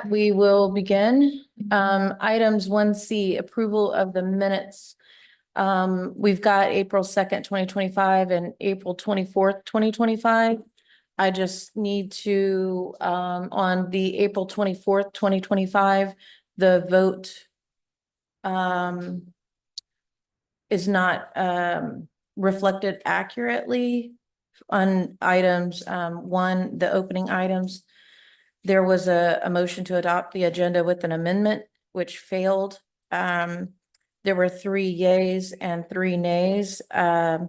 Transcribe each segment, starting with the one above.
We will begin. Items 1C, approval of the minutes. We've got April 2nd, 2025 and April 24th, 2025. I just need to, on the April 24th, 2025, the vote is not reflected accurately on items, one, the opening items. There was a motion to adopt the agenda with an amendment, which failed. There were 3 yays and 3 nays. On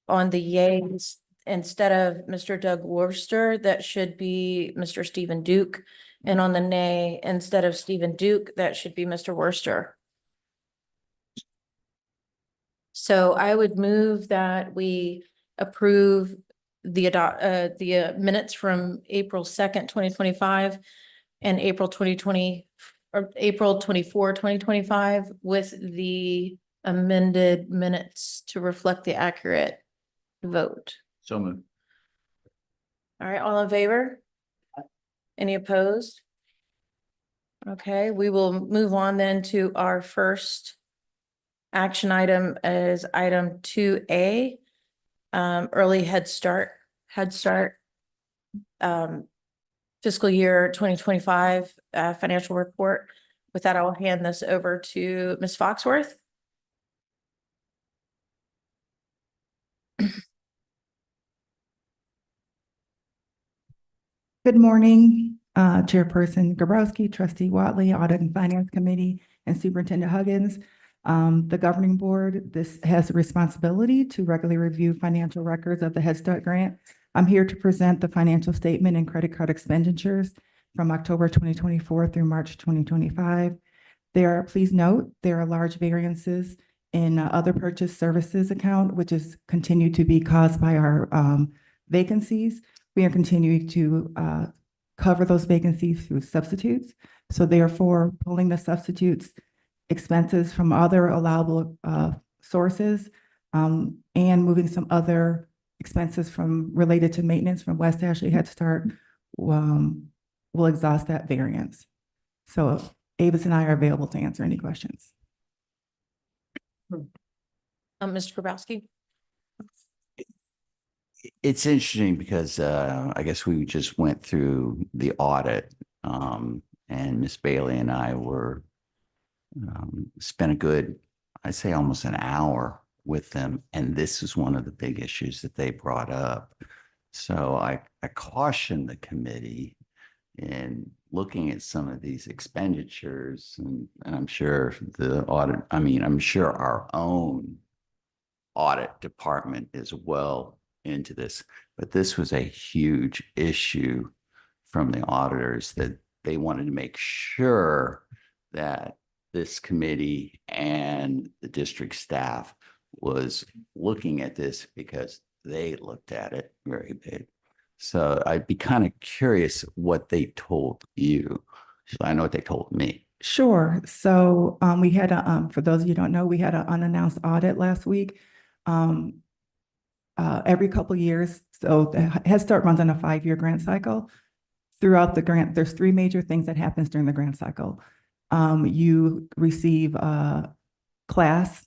the yays, instead of Mr. Doug Worcester, that should be Mr. Stephen Duke. And on the nay, instead of Stephen Duke, that should be Mr. Worcester. So I would move that we approve the minutes from April 2nd, 2025 and April 2020 or April 24, 2025 with the amended minutes to reflect the accurate vote. So moved. All right, all in favor? Any opposed? Okay, we will move on then to our first action item as item 2A, early Head Start, fiscal year 2025 financial report. With that, I will hand this over to Ms. Foxworth. Good morning, Chairperson Gabrowski, Trustee Watley, Audit and Finance Committee, and Superintendent Huggins. The governing board, this has a responsibility to regularly review financial records of the Head Start grant. I'm here to present the financial statement and credit card expenditures from October 2024 through March 2025. Please note, there are large variances in other purchase services account, which is continued to be caused by our vacancies. We are continuing to cover those vacancies through substitutes. So therefore, pulling the substitutes expenses from other allowable sources and moving some other expenses from related to maintenance from West Ashley Head Start will exhaust that variance. So Avis and I are available to answer any questions. Mr. Grabowski. It's interesting because I guess we just went through the audit and Miss Bailey and I were spent a good, I'd say almost an hour with them. And this is one of the big issues that they brought up. So I caution the committee in looking at some of these expenditures and I'm sure the audit, I'm sure our own audit department is well into this, but this was a huge issue from the auditors that they wanted to make sure that this committee and the district staff was looking at this because they looked at it very big. So I'd be kind of curious what they told you. So I know what they told me. Sure. So we had for those of you who don't know, we had an unannounced audit last week. Every couple of years, so the Head Start runs on a 5-year grant cycle. Throughout the grant, there's 3 major things that happens during the grant cycle. You receive class.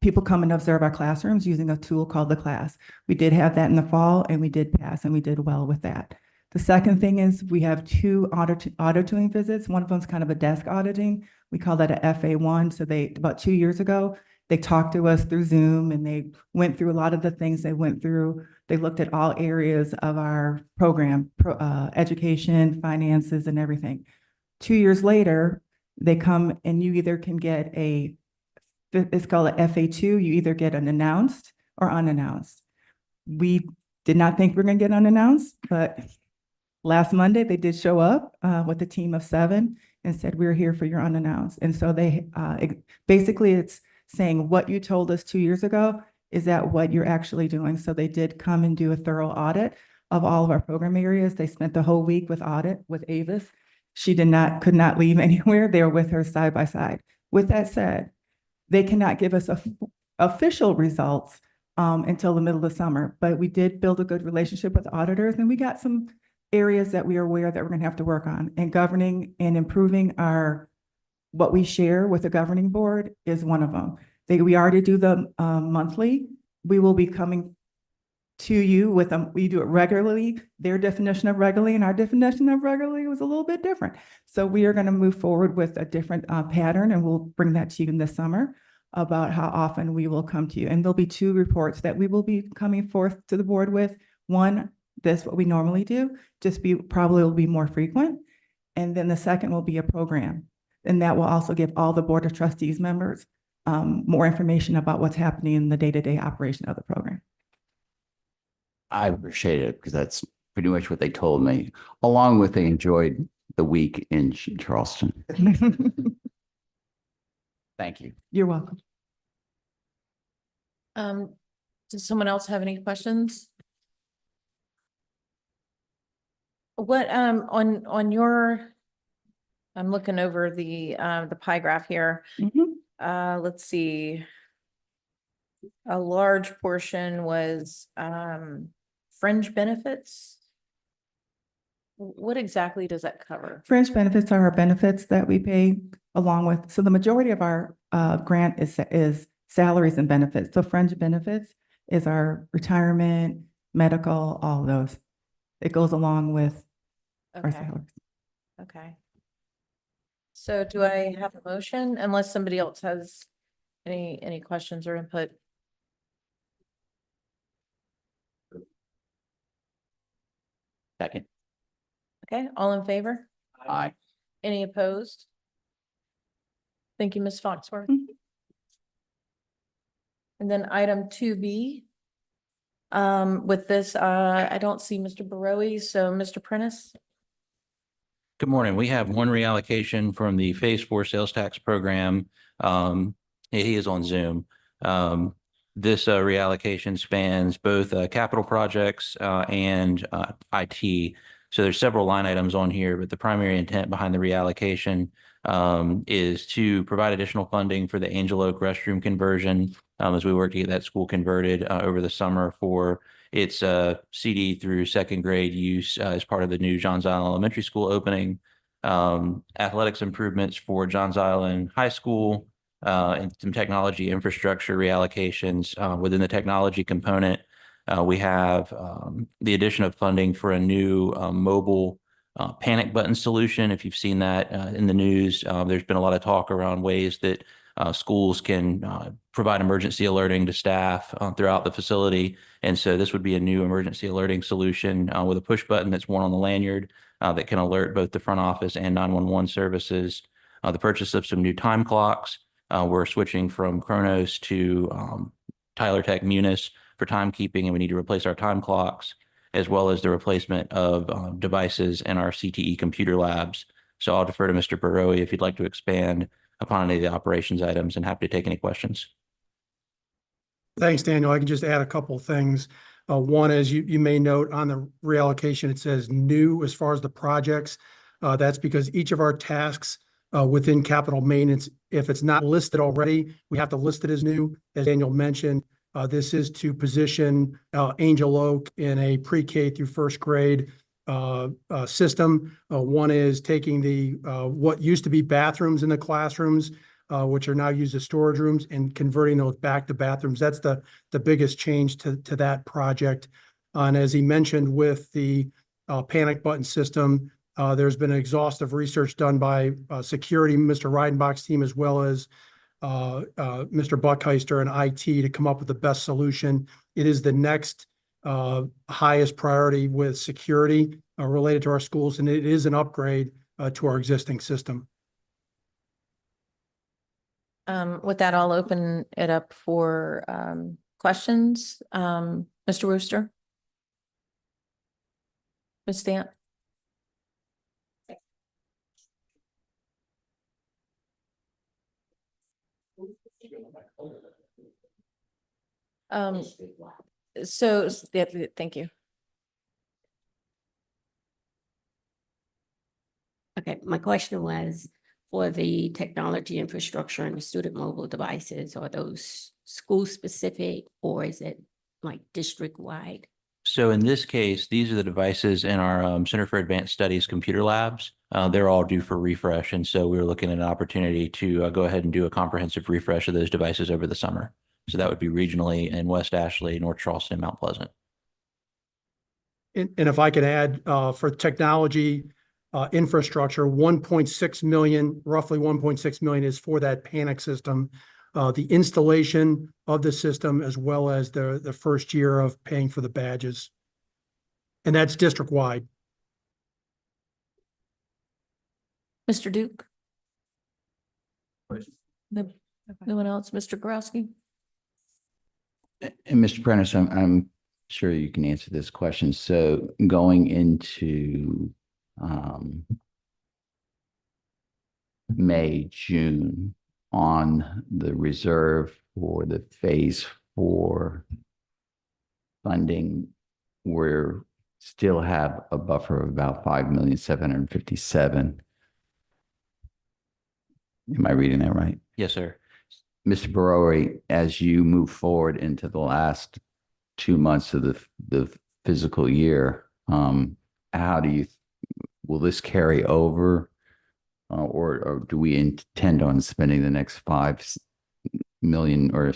People come and observe our classrooms using a tool called the class. We did have that in the fall and we did pass and we did well with that. The second thing is we have 2 auditing visits. One of them is kind of a desk auditing. We call that a FA1. So about 2 years ago, they talked to us through Zoom and they went through a lot of the things they went through. They looked at all areas of our program, education, finances, and everything. 2 years later, they come and you either can get it's called a FA2. You either get an announced or unannounced. We did not think we were going to get unannounced, but last Monday they did show up with a team of 7 and said, we're here for your unannounced. And so they basically it's saying what you told us 2 years ago, is that what you're actually doing? So they did come and do a thorough audit of all of our program areas. They spent the whole week with audit with Avis. She could not leave anywhere. They were with her side by side. With that said, they cannot give us official results until the middle of the summer, but we did build a good relationship with auditors and we got some areas that we are aware that we're gonna have to work on, and governing and improving what we share with the governing board is one of them. We already do the monthly. We will be coming to you with them. We do it regularly. Their definition of regularly and our definition of regularly was a little bit different. So we are going to move forward with a different pattern, and we'll bring that to you in the summer about how often we will come to you. And there'll be 2 reports that we will be coming forth to the board with. One, that's what we normally do, probably will be more frequent. And then the second will be a program. And that will also give all the Board of Trustees members more information about what's happening in the day-to-day operation of the program. I appreciate it because that's pretty much what they told me, along with they enjoyed the week in Charleston. Thank you. You're welcome. Does someone else have any questions? What, on your, I'm looking over the pie graph here. Let's see. A large portion was, fringe benefits. What exactly does that cover? Fringe benefits are our benefits that we pay along with, so the majority of our grant is salaries and benefits. So fringe benefits is our retirement, medical, all of those. It goes along with our Okay, salaries. okay. So do I have a motion unless somebody else has any questions or input? Second. Okay, all in favor? Aye. Any opposed? Thank you, Ms. Foxworth. Mhm. And then item 2B. With this, I don't see Mr. Barowie, so Mr. Prentice. Good morning. We have one reallocation from the Phase 4 sales tax program. He is on Zoom. This reallocation spans both capital projects and IT. So there's several line items on here, but the primary intent behind the reallocation is to provide additional funding for the Angel Oak restroom conversion as we work to get that school converted over the summer for its CD through 2nd grade use as part of the new Johns Island Elementary School opening, athletics improvements for Johns Island High School, and some technology infrastructure reallocations within the technology component. We have the addition of funding for a new mobile panic button solution. If you've seen that in the news, there's been a lot of talk around ways that schools can provide emergency alerting to staff throughout the facility. And so this would be a new emergency alerting solution with a push button that's worn on the lanyard that can alert both the front office and 911 services. The purchase of some new time clocks. We're switching from Chronos to Tyler Tech Munis for timekeeping, and we need to replace our time clocks, as well as the replacement of devices in our CTE computer labs. So I'll defer to Mr. Barowie if you'd like to expand upon any of the operations items, and happy to take any questions. Thanks, Daniel. I can just add a couple of things. One is you may note on the reallocation, it says new as far as the projects. That's because each of our tasks within capital maintenance, if it's not listed already, we have to list it as new. As Daniel mentioned, this is to position Angel Oak in a pre-K through 1st grade system. One is taking the what used to be bathrooms in the classrooms, which are now used as storage rooms, and converting those back to bathrooms. That's the biggest change to that project. And as he mentioned with the panic button system, there's been exhaustive research done by security, Mr. Reidenbach's team, as well as Mr. Buckheister and IT to come up with the best solution. It is the next highest priority with security related to our schools, and it is an upgrade to our existing system. With that, I'll open it up for questions. Mr. Rooster? Ms. Stamp? So, yeah, thank you. Okay, my question was for the technology infrastructure and the student mobile devices, are those school specific or is it like district wide? So in this case, these are the devices in our Center for Advanced Studies computer labs. They're all due for refresh. And so we were looking at an opportunity to go ahead and do a comprehensive refresh of those devices over the summer. So that would be regionally in West Ashley, North Charleston, Mount Pleasant. And if I could add, for technology, infrastructure, 1.6 million, roughly 1.6 million is for that panic system. The installation of the system, as well as the first year of paying for the badges. And that's district-wide. Mr. Duke? No, no one else? Mr. Borowski? And Mr. Prentice, I'm sure you can answer this question. So going into May, June, on the reserve for the phase 4 funding, we're still have a buffer of about 5,757,000. Am I reading that right? Yes, sir. Mr. Barori, as you move forward into the last 2 months of the fiscal year, how do you, will this carry over? Or do we intend on spending the next 5 million or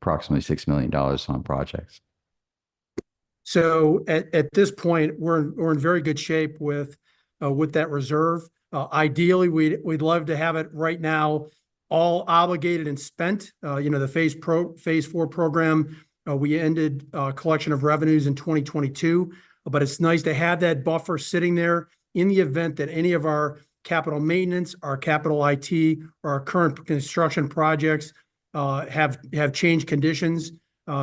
approximately $6 million on projects? So at this point, we're in very good shape with that reserve. Ideally, we'd love to have it right now all obligated and spent. The phase 4 program, we ended collection of revenues in 2022, but it's nice to have that buffer sitting there in the event that any of our capital maintenance, our capital IT, or our current construction projects have changed conditions.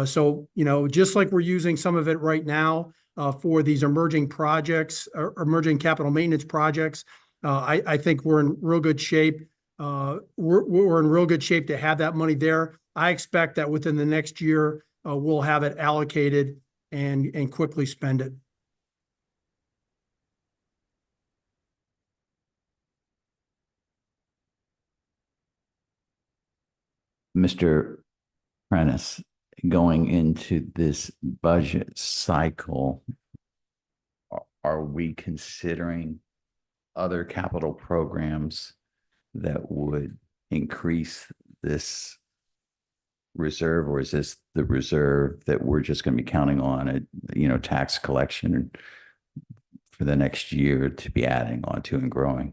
So, just like we're using some of it right now for these emerging projects, or emerging capital maintenance projects, I think we're in real good shape. We're in real good shape to have that money there. I expect that within the next year, we'll have it allocated and quickly spend it. Mr. Prentice, going into this budget cycle, are we considering other capital programs that would increase this reserve, or is this the reserve that we're just going to be counting on it, tax collection for the next year to be adding on to and growing?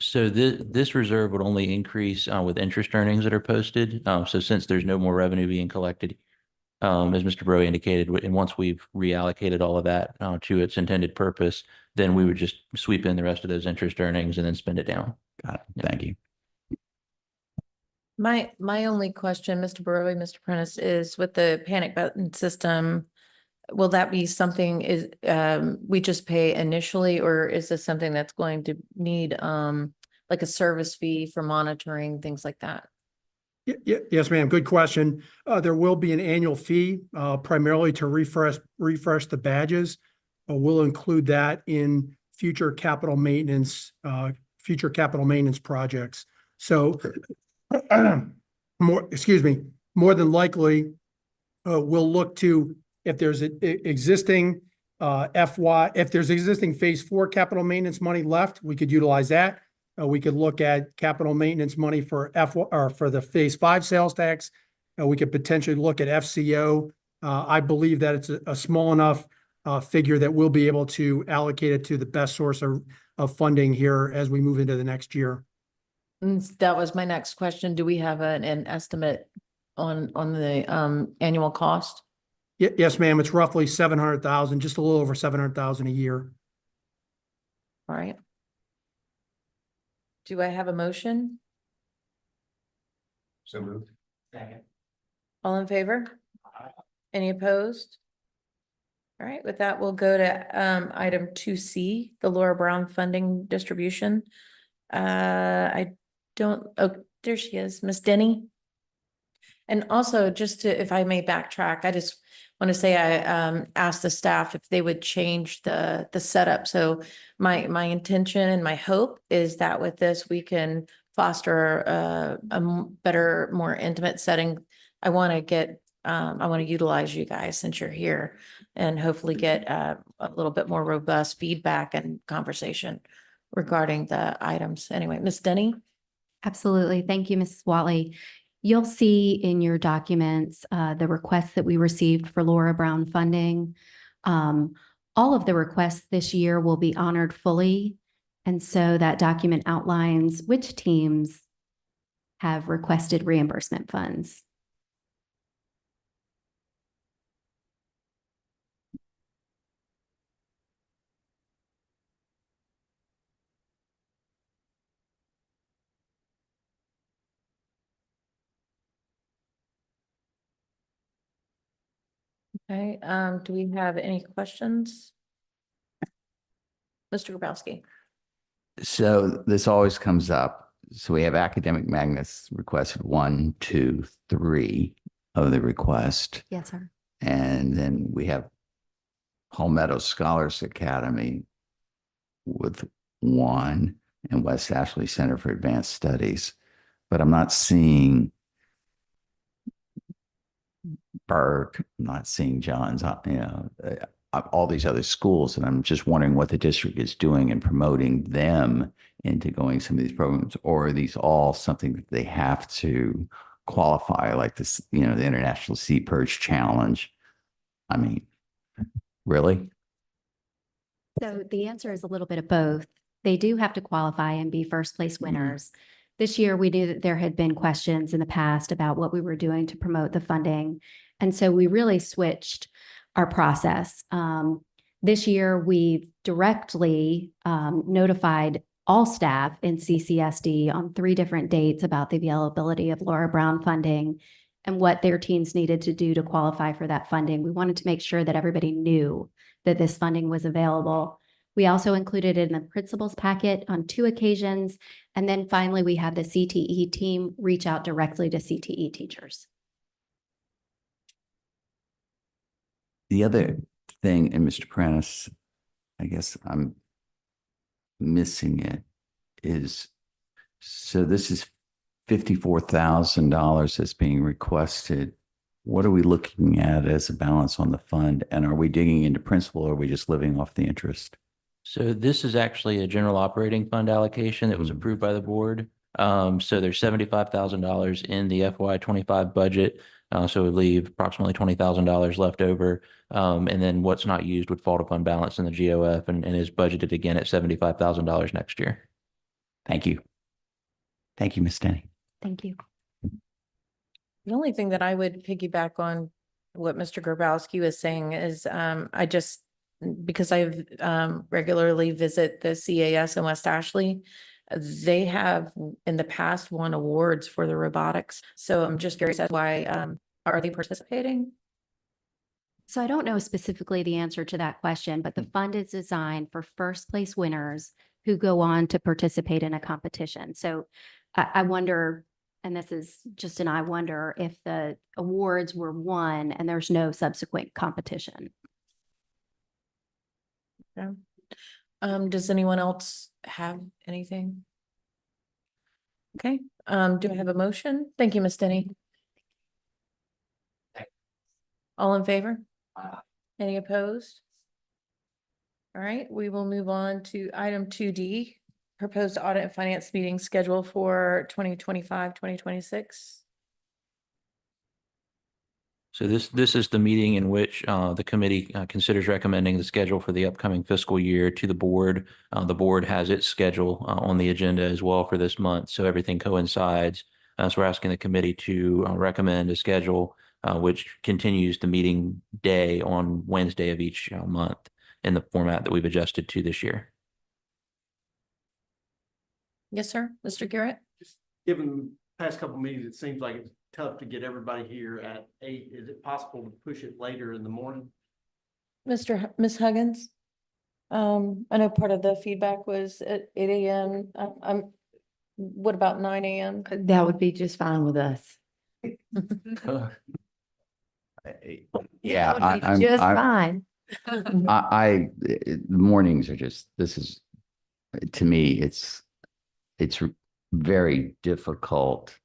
So this reserve would only increase with interest earnings that are posted. So since there's no more revenue being collected, as Mr. Bro indicated, and once we've reallocated all of that to its intended purpose, then we would just sweep in the rest of those interest earnings and then spend it down. Got it. Thank you. My only question, Mr. Burrow, Mr. Prentice, is with the panic button system, will that be something we just pay initially, or is this something that's going to need like a service fee for monitoring, things like that? Yes, ma'am. Good question. There will be an annual fee, primarily to refresh the badges. We'll include that in future capital maintenance projects. So, more than likely, we'll look to, if there's existing if there's existing phase 4 capital maintenance money left, we could utilize that. We could look at capital maintenance money for for the phase 5 sales tax. We could potentially look at FCO. I believe that it's a small enough figure that we'll be able to allocate it to the best source of funding here as we move into the next year. That was my next question. Do we have an estimate on the annual cost? Yes, ma'am. It's roughly 700,000, just a little over 700,000 a year. All right. Do I have a motion? So moved. Second. All in favor? Any opposed? All right, with that, we'll go to item 2C, the Laura Brown funding distribution. Oh, there she is, Miss Denny. And also, just to, if I may backtrack, I just want to say I asked the staff if they would change the setup. So my intention and my hope is that with this, we can foster a better, more intimate setting. I want to get I want to utilize you guys since you're here and hopefully get a little bit more robust feedback and conversation regarding the items. Anyway, Ms. Denny? Absolutely. Thank you, Mrs. Watley. You'll see in your documents the requests that we received for Laura Brown funding. All of the requests this year will be honored fully. And so that document outlines which teams have requested reimbursement funds. Okay, do we have any questions? Mr. Grabowski? So this always comes up. So we have academic magnets requested 1, 2, 3 of the request. Yes, sir. And then we have Palmetto Scholars Academy with 1 and West Ashley Center for Advanced Studies. But I'm not seeing Burke, I'm not seeing Johns, all these other schools. And I'm just wondering what the district is doing in promoting them into going some of these programs, or are these all something that they have to qualify, like this, the International Sea Perch Challenge? I mean, really? So the answer is a little bit of both. They do have to qualify and be first place winners. This year, we knew that there had been questions in the past about what we were doing to promote the funding. And so we really switched our process. This year, we've directly notified all staff in CCSD on 3 different dates about the availability of Laura Brown funding and what their teams needed to do to qualify for that funding. We wanted to make sure that everybody knew that this funding was available. We also included it in the principal's packet on 2 occasions. And then finally, we had the CTE team reach out directly to CTE teachers. The other thing, and Mr. Prentice, I guess I'm missing it, is, so this is $54,000 that's being requested. What are we looking at as a balance on the fund? And are we digging into principal, or are we just living off the interest? So this is actually a general operating fund allocation that was approved by the board. So there's $75,000 in the FY25 budget. So it would leave approximately $20,000 left over. And then what's not used would fall to fund balance in the GOF and is budgeted again at $75,000 next year. Thank you. Thank you, Ms. Denny. Thank you. The only thing that I would piggyback on what Mr. Grabowski was saying is, because I've regularly visit the CAS in West Ashley, they have in the past won awards for the robotics. So I'm just curious as why are they participating? So I don't know specifically the answer to that question, but the fund is designed for first place winners who go on to participate in a competition. So I wonder, and this is just an I wonder, if the awards were won and there's no subsequent competition. Yeah. Does anyone else have anything? Okay, do I have a motion? Thank you, Ms. Denny. All in favor? Any opposed? All right, we will move on to item 2D, proposed audit and finance meeting schedule for 2025, 2026. So this is the meeting in which the committee considers recommending the schedule for the upcoming fiscal year to the board. The board has its schedule on the agenda as well for this month, so everything coincides. So we're asking the committee to recommend a schedule which continues the meeting day on Wednesday of each month in the format that we've adjusted to this year. Yes, sir. Mr. Garrett? Given the past couple of meetings, it seems like it's tough to get everybody here at 8. Is it possible to push it later in the morning? Ms. Huggins? I know part of the feedback was at 8 a.m. What about 9 a.m.? That would be just fine with us. Yeah, That would be just fine. the mornings are just, to me, it's very difficult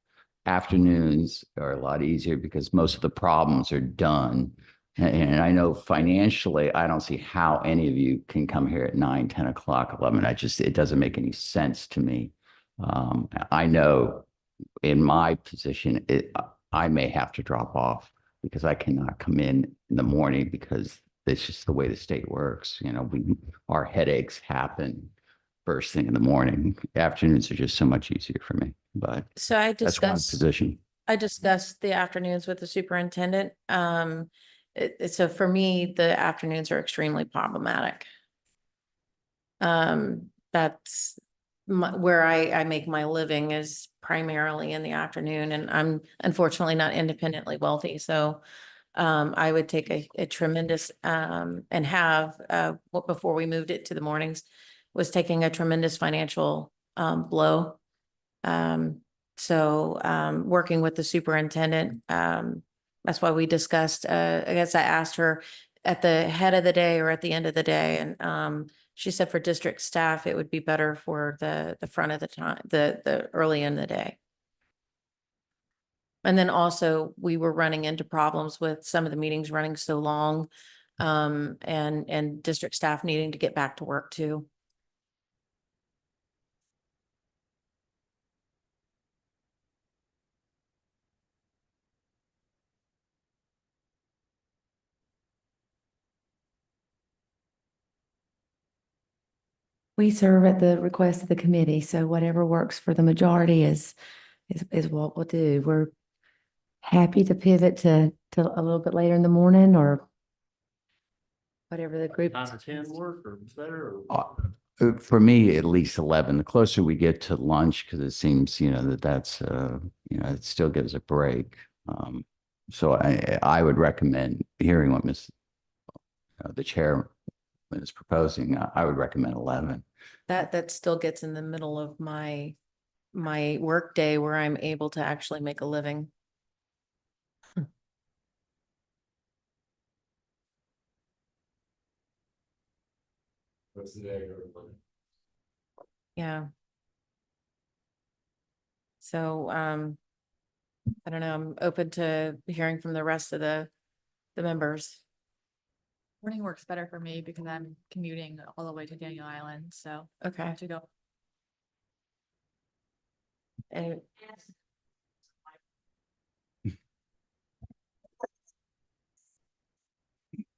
afternoons are a lot easier because most of the problems are done. And I know financially, I don't see how any of you can come here at 9, 10 o'clock, 11. It doesn't make any sense to me. I know in my position, I may have to drop off because I cannot come in the morning because it's just the way the state works. You know, our headaches happen first thing in the morning. Afternoons are just so much easier for me, but So I that's one discussed, position. I discussed the afternoons with the superintendent. So for me, the afternoons are extremely problematic. That's where I make my living is primarily in the afternoon, and I'm unfortunately not independently wealthy. So I would take a tremendous and have before we moved it to the mornings was taking a tremendous financial blow. Working with the superintendent, that's why we discussed, I guess I asked her at the head of the day or at the end of the day. And she said for district staff, it would be better for the front of the time, the early in the day. And then also we were running into problems with some of the meetings running so long, and district staff needing to get back to work too. We serve at the request of the committee, so whatever works for the majority is what we'll do. We're happy to pivot to a little bit later in the morning or whatever the group. 9 to 10 work or better? Or? For me, at least 11. The closer we get to lunch, because it seems, you know, that's, it still gives a break. So I would recommend hearing what the chair is proposing. I would recommend 11. That still gets in the middle of my work day where I'm able to actually make a living. What's the day? Yeah. So, I don't know, I'm open to hearing from the rest of the members. Morning works better for me because I'm commuting all the way to Daniel Island, so I Okay. have to go. And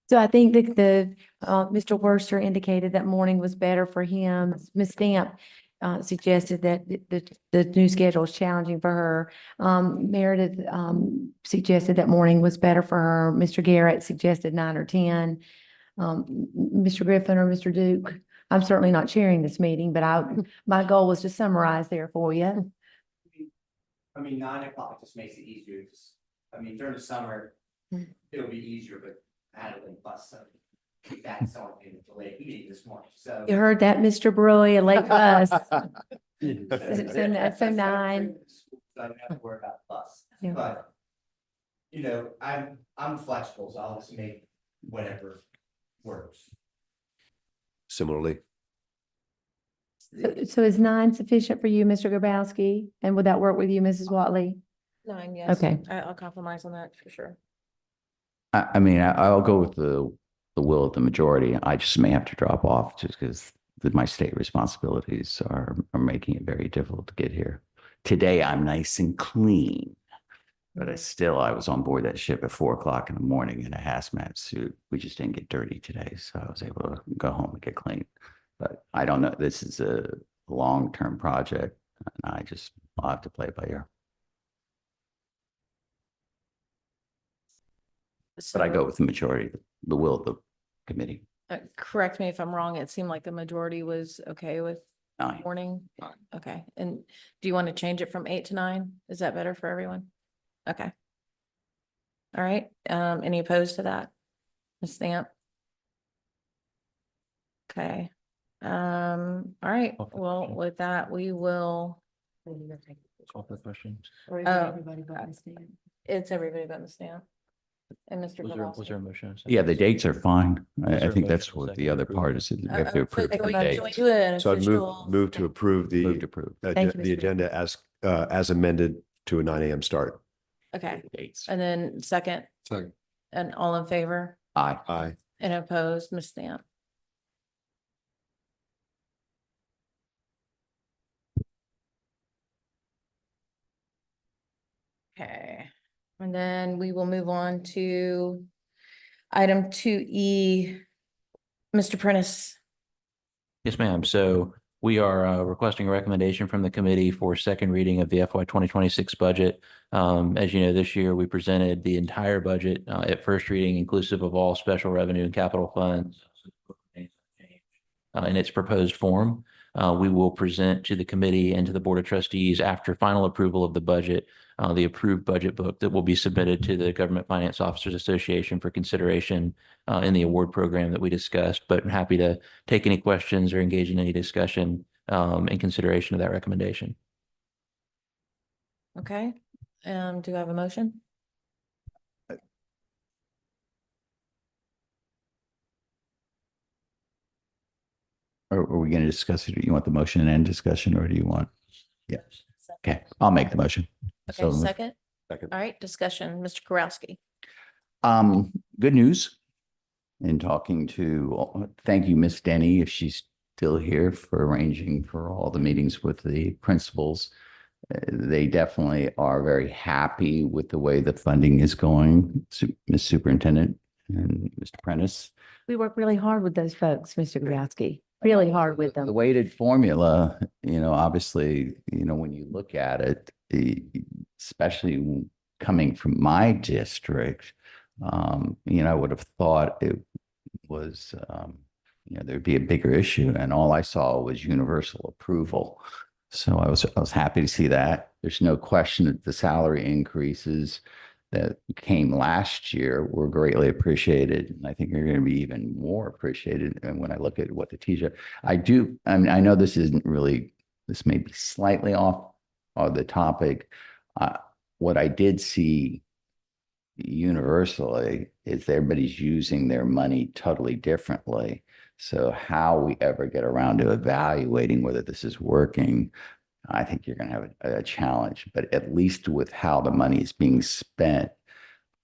So I think that Mr. Worcester indicated that morning was better for him. Ms. Stamp suggested that the new schedule is challenging for her. Meredith suggested that morning was better for her. Mr. Garrett suggested 9 or 10. Mr. Griffin or Mr. Duke, I'm certainly not chairing this meeting, but my goal was to summarize there for you. I mean, 9 o'clock just makes it easier. I mean, during the summer, it'll be easier, but I had a late bus, so that's all in the late meeting this morning, so. You heard that, Mr. Broy, a late bus. So 9. So I don't have to worry about the bus, Yeah. but, you know, I'm flexible, so I'll just make whatever works. Similarly, So is 9 sufficient for you, Mr. Grabowski? And would that work with you, Mrs. Watley? 9, yes. Okay. I'll compromise on that for sure. I mean, I'll go with the will of the majority. I just may have to drop off just because my state responsibilities are making it very difficult to get here. Today, I'm nice and clean, but I was on board that ship at 4 o'clock in the morning in a hazmat suit. We just didn't get dirty today, so I was able to go home and get clean. But I don't know. This is a long-term project, and I'll have to play it by ear. But I go with the majority, the will of the committee. Correct me if I'm wrong. It seemed like the majority was okay with 9. morning. Okay. And do you want to change it from 8 to 9? Is that better for everyone? Okay. All right. Any opposed to that? Ms. Stamp? Okay. All right. Well, with that, we will. Call for the questions. Or is Oh, everybody but Ms. Stamp? It's everybody but Ms. Stamp. And Mr. Was there a Kowalski. motion? Yeah, the dates are fine. Is there I a think that's motion, what second the other to part approve? is. We have to approve Can the we dates. do an so I'd official? move to approve Move to the approve. Thank you, the Mr. agenda as amended to a 9 a.m. start. Okay, and then second, Second. and all in favor Aye. Aye. and opposed, Ms. Stamp? Okay, and then we will move on to item 2E. Mr. Prentice. Yes, ma'am. So we are requesting a recommendation from the committee for second reading of the FY 2026 budget. As you know, this year we presented the entire budget at first reading, inclusive of all special revenue and capital funds in its proposed form. We will present to the committee and to the Board of Trustees after final approval of the budget, the approved budget book that will be submitted to the Government Finance Officers Association for consideration in the award program that we discussed, but I'm happy to take any questions or engage in any discussion in consideration of that recommendation. Okay, do I have a motion? Are we going to discuss it? Do you want the motion and discussion, or do you want? Yeah. Okay, I'll make the motion. Okay, So, second. Second. All right, discussion, Mr. Korowski. Good news. In talking to, thank you, Miss Denny, if she's still here, for arranging for all the meetings with the principals. They definitely are very happy with the way the funding is going, Ms. Superintendent and Mr. Prentice. We work really hard with those folks, Mr. Grabowski, really hard with The them. weighted formula, obviously, when you look at it, especially coming from my district, I would have thought it was, there'd be a bigger issue, and all I saw was universal approval. So I was happy to see that. There's no question that the salary increases that came last year were greatly appreciated. And I think they're going to be even more appreciated. And when I look at what the teacher, I know this may be slightly off of the topic. What I did see universally is everybody's using their money totally differently. So how we ever get around to evaluating whether this is working, I think you're going to have a challenge. But at least with how the money is being spent,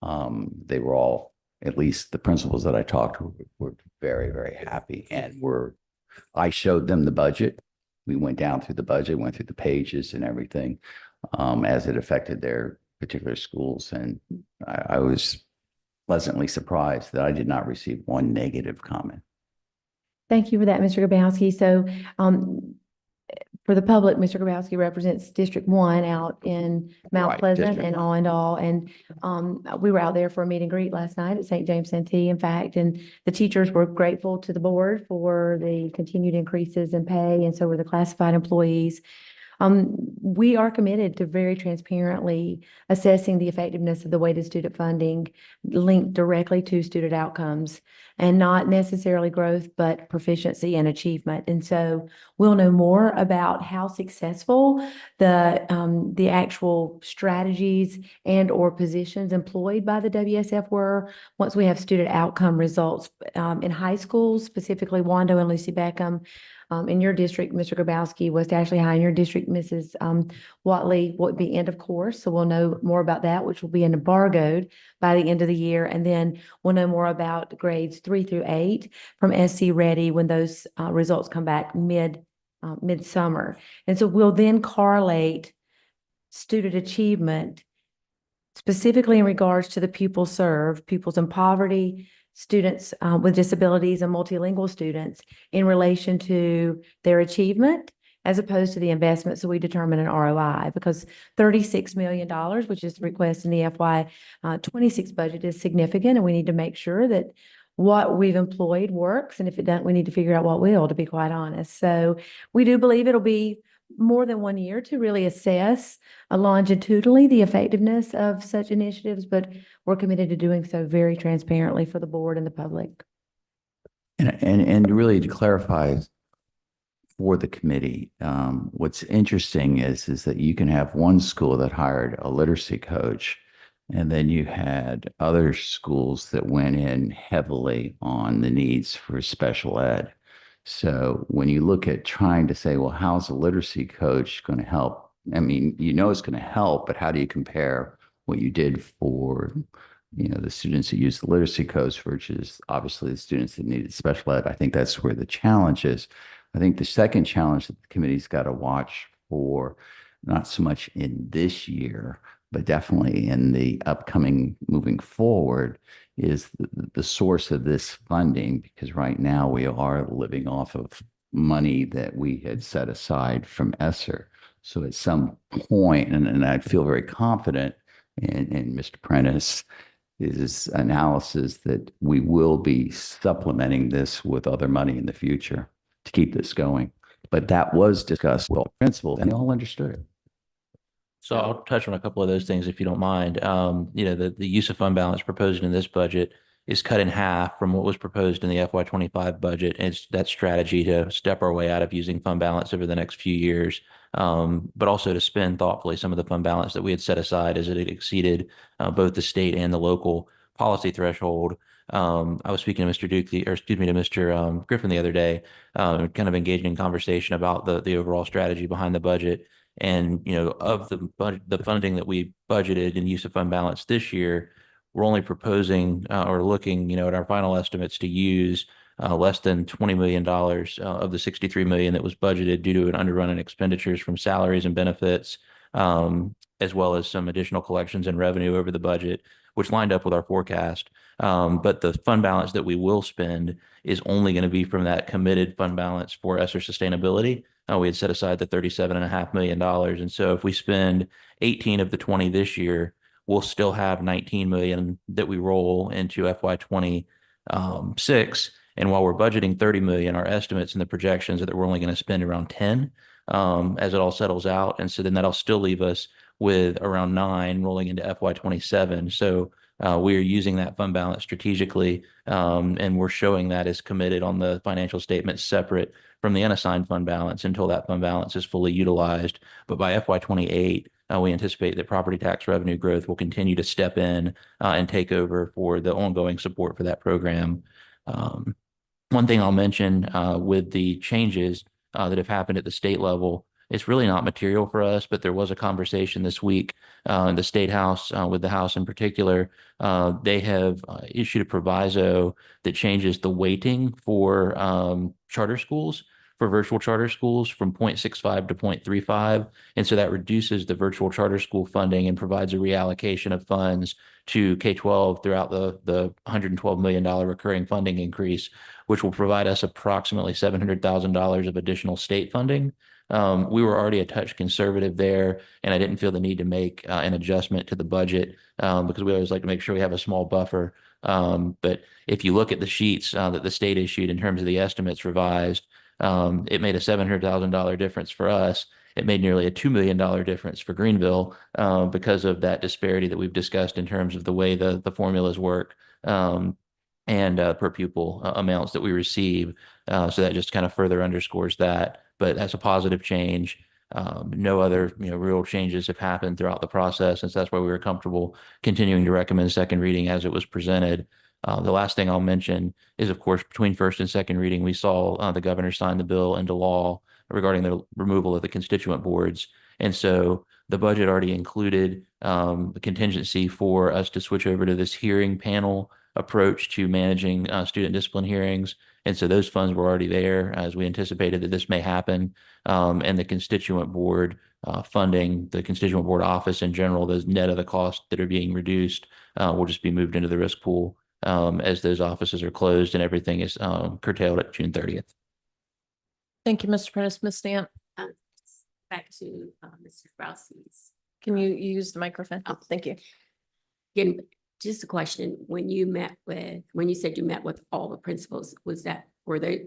they were all, at least the principals that I talked to, were very, very happy. And I showed them the budget. We went down through the budget, went through the pages and everything as it affected their particular schools. And I was pleasantly surprised that I did not receive one negative comment. Thank you for that, Mr. Grabowski. So for the public, Mr. Grabowski represents District 1 out in Mount Right, Pleasant District and 1. all and all. And we were out there for a meet and greet last night at St. James Santee, in fact, and the teachers were grateful to the board for the continued increases in pay, and so were the classified employees. We are committed to very transparently assessing the effectiveness of the weighted student funding linked directly to student outcomes, and not necessarily growth, but proficiency and achievement. And so we'll know more about how successful the actual strategies and or positions employed by the WSF were once we have student outcome results in high schools, specifically Wando and Lucy Beckham. In your district, Mr. Grabowski, West Ashley High. In your district, Mrs. Watley, will be end of course. So we'll know more about that, which will be embargoed by the end of the year. And then we'll know more about grades 3 through 8 from SC Ready when those results come back midsummer. And so we'll then correlate student achievement specifically in regards to the pupils served, pupils in poverty, students with disabilities, and multilingual students in relation to their achievement as opposed to the investment. So we determine an ROI, because $36 million, which is the request in the FY 26 budget, is significant, and we need to make sure that what we've employed works. And if it doesn't, we need to figure out what will, to be quite honest. So we do believe it'll be more than 1 year to really assess longitudinally the effectiveness of such initiatives, but we're committed to doing so very transparently for the board and the public. And really to clarify for the committee, what's interesting is that you can have one school that hired a literacy coach, and then you had other schools that went in heavily on the needs for special ed. So when you look at trying to say, well, how's a literacy coach going to help I mean, you know, it's going to help, but how do you compare what you did for, you know, the students who use the literacy codes versus obviously the students that needed special ed? I think that's where the challenge is. I think the second challenge that the committee's got to watch for, not so much in this year, but definitely in the upcoming moving forward, is the source of this funding, because right now we are living off of money that we had set aside from ESSER. So at some point, and I feel very confident in Mr. Prentice, is analysis that we will be supplementing this with other money in the future to keep this going. But that was discussed with all principals, and they all understood it. So I'll touch on a couple of those things if you don't mind. You know, the use of fund balance proposed in this budget is cut in half from what was proposed in the FY25 budget. It's that strategy to step our way out of using fund balance over the next few years, but also to spend thoughtfully some of the fund balance that we had set aside as it exceeded both the state and the local policy threshold. I was speaking to Mr. Duke, or excuse me, to Mr. Griffin the other day, kind of engaging in conversation about the overall strategy behind the budget. And, you know, of the funding that we budgeted in use of fund balance this year, we're only proposing or looking, you know, at our final estimates to use less than $20 million of the $63 million that was budgeted due to an underrun in expenditures from salaries and benefits, as well as some additional collections and revenue over the budget, which lined up with our forecast. But the fund balance that we will spend is only going to be from that committed fund balance for ESSER sustainability. We had set aside the $37.5 million. And so if we spend 18 of the 20 this year, we'll still have 19 million that we roll into FY26. And while we're budgeting 30 million, our estimates and the projections are that we're only going to spend around 10 as it all settles out. And so then that'll still leave us with around 9 rolling into FY27. So we are using that fund balance strategically, and we're showing that as committed on the financial statements separate from the unassigned fund balance until that fund balance is fully utilized. But by FY28, we anticipate that property tax revenue growth will continue to step in and take over for the ongoing support for that program. One thing I'll mention with the changes that have happened at the state level, it's really not material for us, but there was a conversation this week in the State House with the House in particular. They have issued a proviso that changes the weighting for charter schools, for virtual charter schools, from 0.65 to 0.35. And so that reduces the virtual charter school funding and provides a reallocation of funds to K-12 throughout the $112 million recurring funding increase, which will provide us approximately $700,000 of additional state funding. We were already a touch conservative there, and I didn't feel the need to make an adjustment to the budget because we always like to make sure we have a small buffer. But if you look at the sheets that the state issued in terms of the estimates revised, it made a $700,000 difference for us. It made nearly a $2 million difference for Greenville because of that disparity that we've discussed in terms of the way the formulas work and per pupil amounts that we receive. So that just kind of further underscores that. But that's a positive change. No other real changes have happened throughout the process, and so that's why we were comfortable continuing to recommend second reading as it was presented. The last thing I'll mention is, of course, between first and second reading, we saw the governor sign the bill into law regarding the removal of the constituent boards. And so the budget already included the contingency for us to switch over to this hearing panel approach to managing student discipline hearings. And so those funds were already there as we anticipated that this may happen. And the constituent board funding, the constituent board office in general, those net of the costs that are being reduced will just be moved into the risk pool as those offices are closed and everything is curtailed at June 30th. Thank you, Mr. Prentice. Ms. Stamp, Back to Mr. Rouse's. can you use the microphone? Oh. Thank you. Again, just a question, when you said you met with all the principals, were they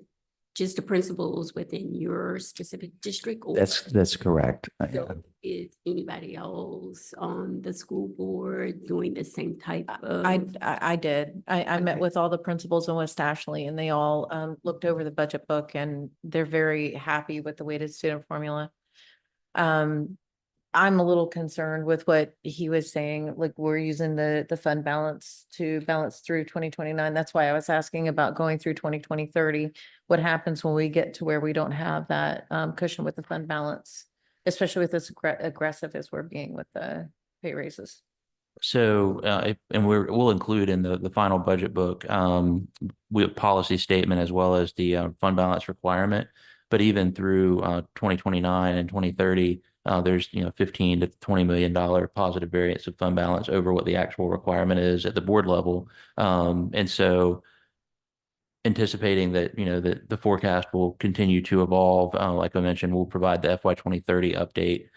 just the principals within your specific district? Or That's correct. so is anybody else on the school board doing the same type of? I did. I met Okay. with all the principals in West Ashley, and they all looked over the budget book, and they're very happy with the weighted student formula. I'm a little concerned with what he was saying, like we're using the fund balance to balance through 2029. That's why I was asking about going through 2030. What happens when we get to where we don't have that cushion with the fund balance? especially with as aggressive as we're being with the pay raises. So, and we'll include in the final budget book, we have policy statement as well as the fund balance requirement. But even through 2029 and 2030, there's, 15 to $20 million positive variance of fund balance over what the actual requirement is at the board level. And so anticipating that, that the forecast will continue to evolve. Like I mentioned, we'll provide the FY 2030 update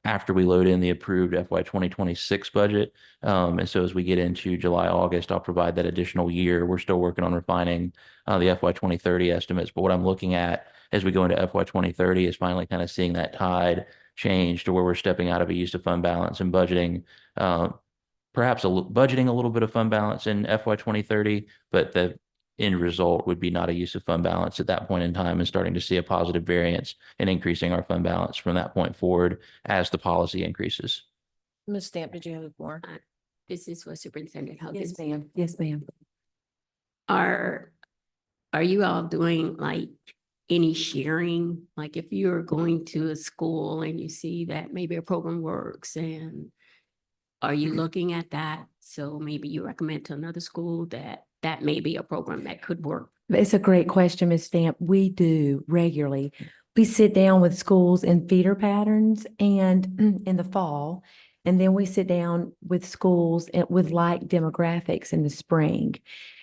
after we load in the approved FY 2026 budget. And so as we get into July, August, I'll provide that additional year. We're still working on refining the FY 2030 estimates. But what I'm looking at as we go into FY 2030 is finally kind of seeing that tide change to where we're stepping out of a use of fund balance and budgeting, perhaps budgeting a little bit of fund balance in FY 2030, but the end result would be not a use of fund balance at that point in time, and starting to see a positive variance and increasing our fund balance from that point forward as the policy increases. Ms. Stamp, did you have more? This is for Superintendent Yes, Huggins. ma'am. Yes, ma'am. Are you all doing like any sharing? Like if you're going to a school and you see that maybe a program works, and are you looking at that? So maybe you recommend to another school that may be a program that could work. It's a great question, Ms. Stamp. We do regularly. We sit down with schools in feeder patterns and in the fall, and then we sit down with schools with like demographics in the spring.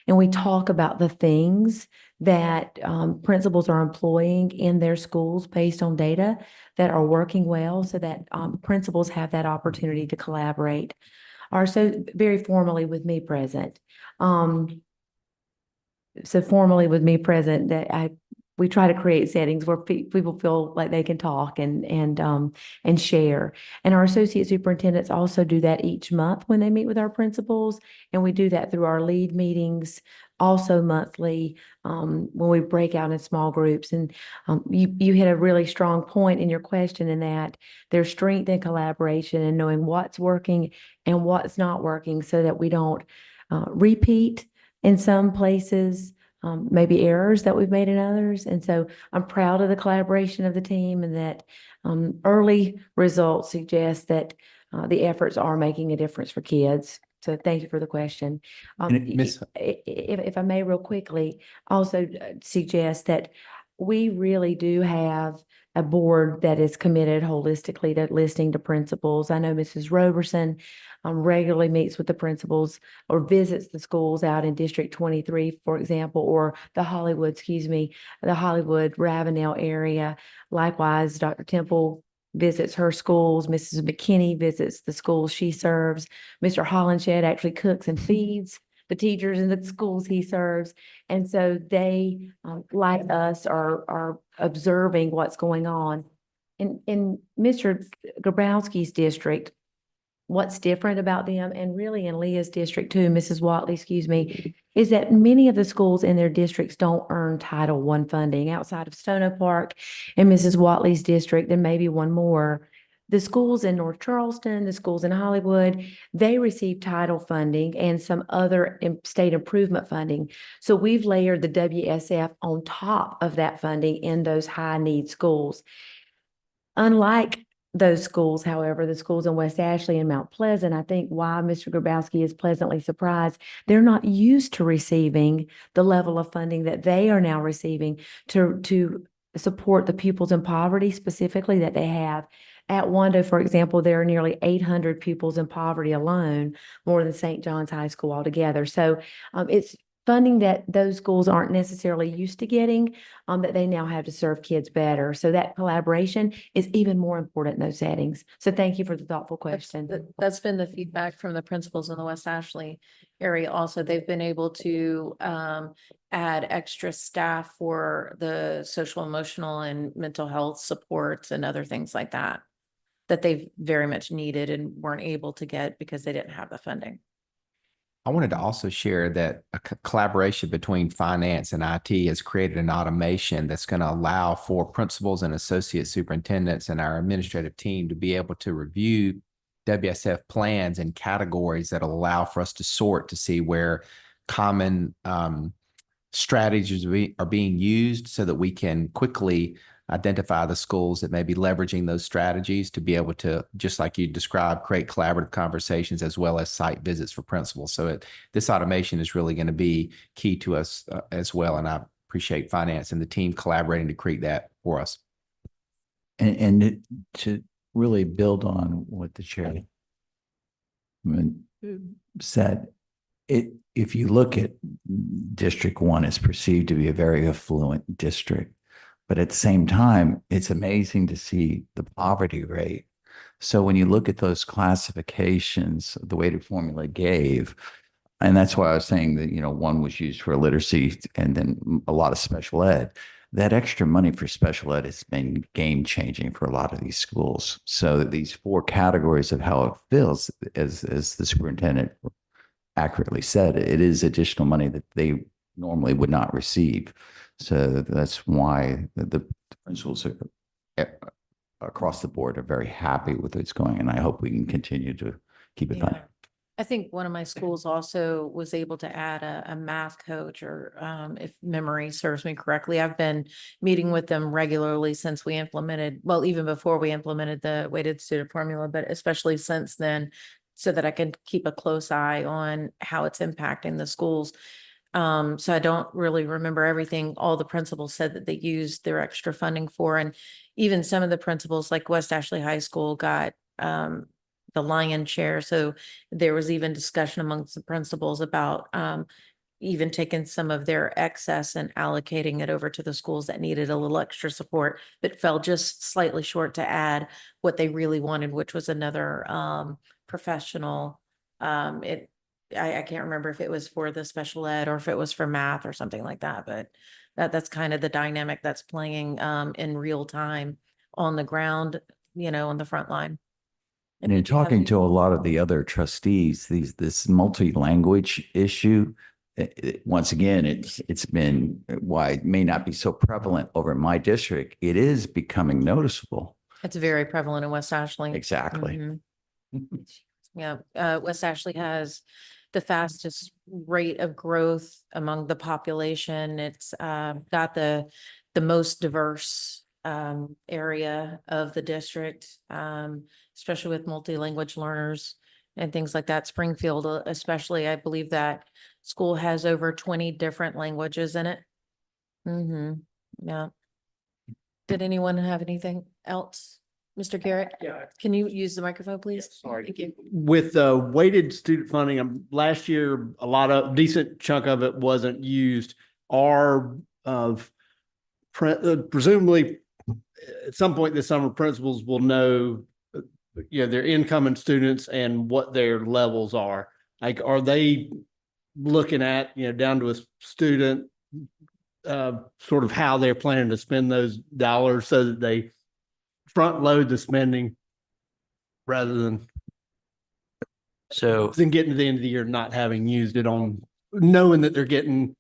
And we talk about the things that principals are employing in their schools based on data that are working well, so that principals have that opportunity to collaborate. Or so very formally with me present. So formally with me present, that we try to create settings where people feel like they can talk and share. And our associate superintendents also do that each month when they meet with our principals. And we do that through our lead meetings, also monthly, when we break out in small groups. And you hit a really strong point in your question, in that there's strength in collaboration and knowing what's working and what's not working, so that we don't repeat in some places, maybe errors that we've made in others. And so I'm proud of the collaboration of the team, and that early results suggest that the efforts are making a difference for kids. So thank you for the question. If I may real quickly, also suggest that we really do have a board that is committed holistically to listening to principals. I know Mrs. Roberson regularly meets with the principals or visits the schools out in District 23, for example, or the Hollywood Ravenel area. Likewise, Dr. Temple visits her schools. Mrs. McKinney visits the schools she serves. Mr. Hollenshed actually cooks and feeds the teachers in the schools he serves. And so they, like us, are observing what's going on. In Mr. Grabowski's district, what's different about them, and really in Leah's district too, Mrs. Watley, excuse me, is that many of the schools in their districts don't earn Title I funding. Outside of Stono Park and Mrs. Watley's district, and maybe one more, the schools in North Charleston, the schools in Hollywood, they receive title funding and some other state improvement funding. So we've layered the WSF on top of that funding in those high need schools. Unlike those schools, however, the schools in West Ashley and Mount Pleasant, I think why Mr. Grabowski is pleasantly surprised, they're not used to receiving the level of funding that they are now receiving to support the pupils in poverty specifically that they have. At Wando, for example, there are nearly 800 pupils in poverty alone, more than St. John's High School altogether. So it's funding that those schools aren't necessarily used to getting, that they now have to serve kids better. So that collaboration is even more important in those settings. So thank you for the thoughtful question. That's been the feedback from the principals in the West Ashley area. Also, they've been able to add extra staff for the social, emotional, and mental health supports and other things like that they've very much needed and weren't able to get because they didn't have the funding. I wanted to also share that a collaboration between finance and IT has created an automation that's going to allow for principals and associate superintendents and our administrative team to be able to review WSF plans and categories that will allow for us to sort to see where common strategies are being used so that we can quickly identify the schools that may be leveraging those strategies to be able to, just like you described, create collaborative conversations as well as site visits for principals. So this automation is really going to be key to us as well. And I appreciate finance and the team collaborating to create that for us. To really build on what the chair said, if you look at District 1, it's perceived to be a very affluent district. But at the same time, it's amazing to see the poverty rate. So when you look at those classifications, the weighted formula gave, and that's why I was saying that, one was used for literacy and then a lot of special ed. That extra money for special ed has been game changing for a lot of these schools. So these 4 categories of how it feels, as the superintendent accurately said, it is additional money that they normally would not receive. So that's why the principals across the board are very happy with what's going, and I hope we can continue to keep it funded. I think one of my schools also was able to add a math coach, or if memory serves me correctly. I've been meeting with them regularly since we implemented, well, even before we implemented the weighted student formula, but especially since then, so that I can keep a close eye on how it's impacting the schools. So I don't really remember everything all the principals said that they used their extra funding for. And even some of the principals, like West Ashley High School, got the lion's share. So there was even discussion amongst the principals about even taking some of their excess and allocating it over to the schools that needed a little extra support, but fell just slightly short to add what they really wanted, which was another professional. I can't remember if it was for the special ed or if it was for math or something like that, but that's kind of the dynamic that's playing in real time on the ground, on the front line. And in talking to a lot of the other trustees, this multi-language issue, once again, it's been, why it may not be so prevalent over in my district, it is becoming noticeable. It's very prevalent in West Ashley. Exactly. Mhm. Yeah, West Ashley has the fastest rate of growth among the population. It's got the most diverse area of the district, especially with multi-language learners and things like that. Springfield, especially, I believe that school has over 20 different languages in it. Yeah. Did anyone have anything else? Mr. Garrett? Yeah. Can you use the microphone, please? Sorry. Thank you. With weighted student funding, last year, a lot of decent chunk of it wasn't used. Presumably at some point this summer, principals will know, their incoming students and what their levels are. Like, are they looking at, down to a student, sort of how they're planning to spend those dollars so that they front load the spending rather than getting to the end of the year not having used it, on knowing that they're getting,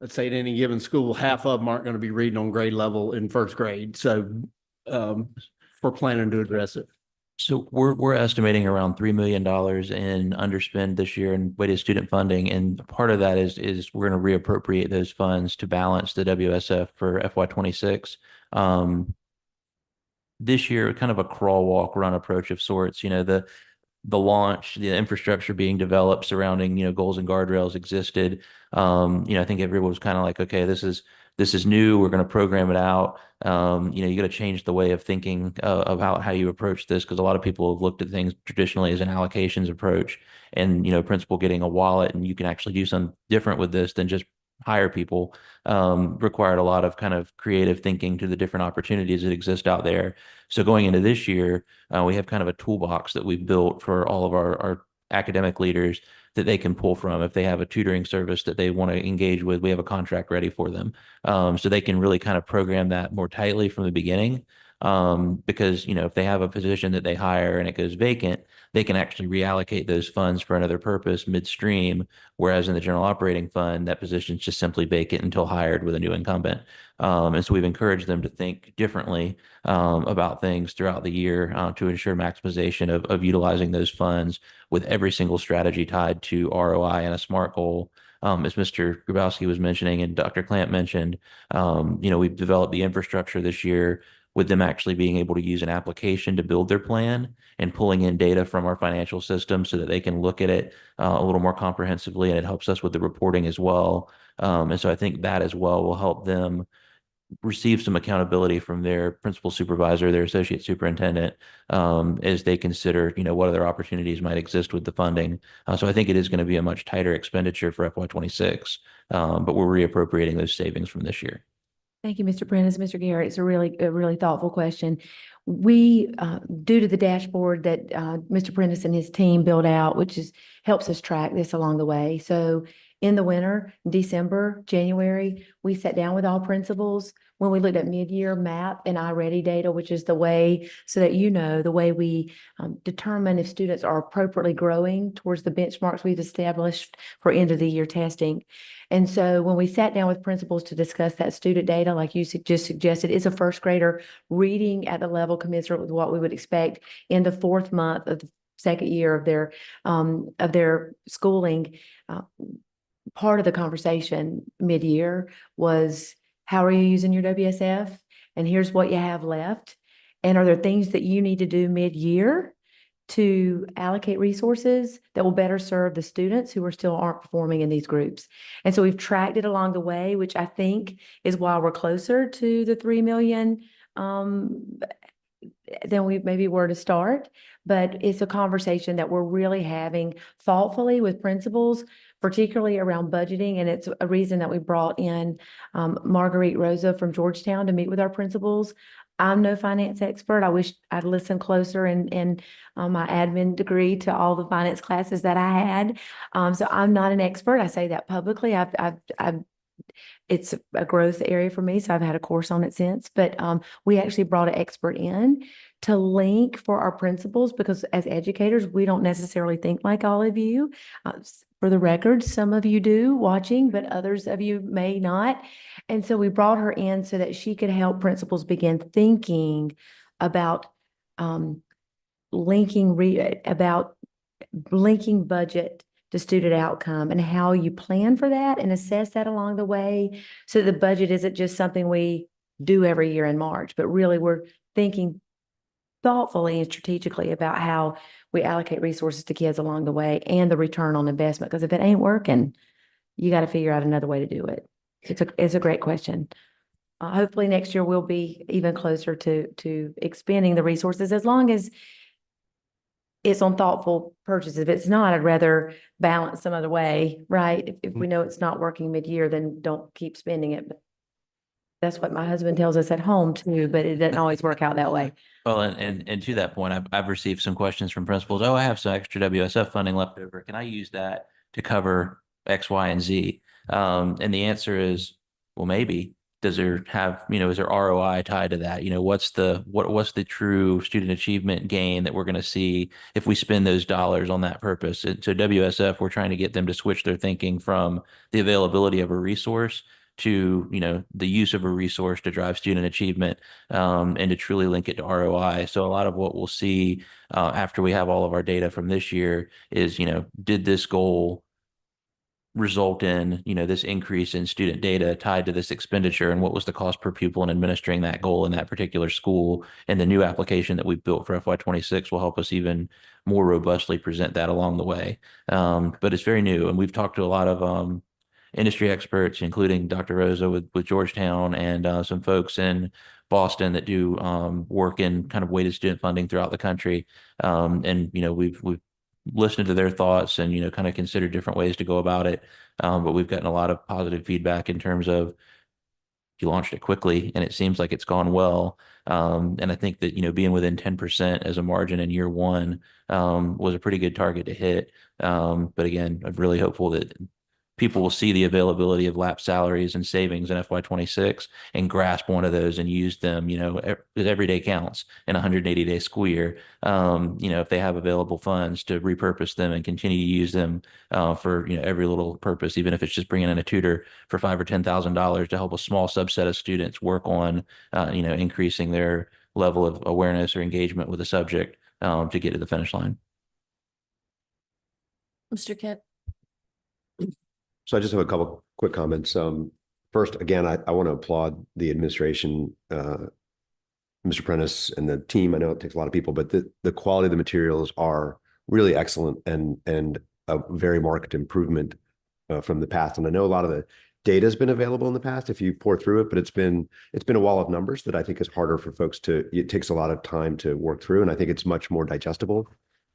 let's say at any given school, half of them aren't going to be reading on grade level in first grade. So we're planning to address it. So we're estimating around $3 million in underspend this year in weighted student funding. And part of that is we're going to reappropriate those funds to balance the WSF for FY26. This year, kind of a crawl, walk, run approach of sorts. The launch, the infrastructure being developed surrounding, goals and guardrails existed. I think everyone was kind of like, okay, this is new. We're going to program it out. You got to change the way of thinking about how you approach this, because a lot of people have looked at things traditionally as an allocations approach, and, principal getting a wallet and you can actually do something different with this than just hire people, required a lot of kind of creative thinking to the different opportunities that exist out there. So going into this year, we have kind of a toolbox that we've built for all of our academic leaders that they can pull from. If they have a tutoring service that they want to engage with, we have a contract ready for them. So they can really kind of program that more tightly from the beginning. Because, if they have a position that they hire and it goes vacant, they can actually reallocate those funds for another purpose midstream. Whereas in the general operating fund, that position is just simply vacant until hired with a new incumbent. And so we've encouraged them to think differently about things throughout the year to ensure maximization of utilizing those funds, with every single strategy tied to ROI and a SMART goal. as Mr. Grabowski was mentioning and Dr. Clamp mentioned, we've developed the infrastructure this year with them actually being able to use an application to build their plan and pulling in data from our financial system so that they can look at it a little more comprehensively, and it helps us with the reporting as well. And so I think that as well will help them receive some accountability from their principal supervisor, their associate superintendent, as they consider, what other opportunities might exist with the funding. So I think it is going to be a much tighter expenditure for FY26, but we're reappropriating those savings from this year. Thank you, Mr. Prentice. Mr. Garrett, it's a really thoughtful question. We, due to the dashboard that Mr. Prentice and his team build out, helps us track this along the way. So in the winter, December, January, we sat down with all principals when we looked at mid-year MAP and iReady data, which is the way, so that the way we determine if students are appropriately growing towards the benchmarks we've established for end of the year testing. And so when we sat down with principals to discuss that student data, like you just suggested, is a first grader reading at the level commensurate with what we would expect in the 4th month of the second year of their schooling. Part of the conversation mid-year was, how are you using your WSF? And here's what you have left. And are there things that you need to do mid-year to allocate resources that will better serve the students who aren't performing in these groups? And so we've tracked it along the way, which I think is why we're closer to the 3 million than we maybe were to start. But it's a conversation that we're really having thoughtfully with principals, particularly around budgeting. And it's a reason that we brought in Marguerite Rosa from Georgetown to meet with our principals. I'm no finance expert. I wish I'd listened closer in my admin degree to all the finance classes that I had. So I'm not an expert. I say that publicly. It's a growth area for me, so I've had a course on it since. But we actually brought an expert in to link for our principals, because as educators, we don't necessarily think like all of you. For the record, some of you do watching, but others of you may not. And so we brought her in so that she could help principals begin thinking about linking budget to student outcome and how you plan for that and assess that along the way, so the budget isn't just something we do every year in March, but really we're thinking thoughtfully and strategically about how we allocate resources to kids along the way and the return on investment. Because if it ain't working, you got to figure out another way to do it. It's a great question. Hopefully next year we'll be even closer to expanding the resources, as long as it's on thoughtful purchases. If it's not, I'd rather balance some other way, right? If we know it's not working mid-year, then don't keep spending it. But that's what my husband tells us at home too, but it doesn't always work out that way. Well, and to that point, I've received some questions from principals. Oh, I have some extra WSF funding left over. Can I use that to cover X, Y, and Z? And the answer is, well, maybe. Does there have, is there ROI tied to that? What's the true student achievement gain that we're going to see if we spend those dollars on that purpose? And so WSF, we're trying to get them to switch their thinking from the availability of a resource to, the use of a resource to drive student achievement, and to truly link it to ROI. So a lot of what we'll see after we have all of our data from this year is, did this goal result in, this increase in student data tied to this expenditure, and what was the cost per pupil in administering that goal in that particular school? And the new application that we built for FY26 will help us even more robustly present that along the way. But it's very new, and we've talked to a lot of industry experts, including Dr. Rosa with Georgetown, and some folks in Boston that do work in kind of weighted student funding throughout the country. And we've listened to their thoughts and kind of considered different ways to go about it. But we've gotten a lot of positive feedback in terms of, you launched it quickly and it seems like it's gone well. And I think that being within 10% as a margin in year one was a pretty good target to hit. But again, I'm really hopeful that people will see the availability of lap salaries and savings in FY26 and grasp one of those and use them. Every day counts in a 180-day school year. If they have available funds, to repurpose them and continue to use them for every little purpose, even if it's just bringing in a tutor for $5,000 or $10,000 to help a small subset of students work on increasing their level of awareness or engagement with the subject to get to the finish line. Mr. Kent? So I just have a couple quick comments. First, again, I want to applaud the administration, Mr. Prentice and the team. I know it takes a lot of people, but the quality of the materials are really excellent and a very marked improvement from the past. And I know a lot of the data has been available in the past if you pour through it, but it's been a wall of numbers that I think is harder for folks it takes a lot of time to work through. And I think it's much more digestible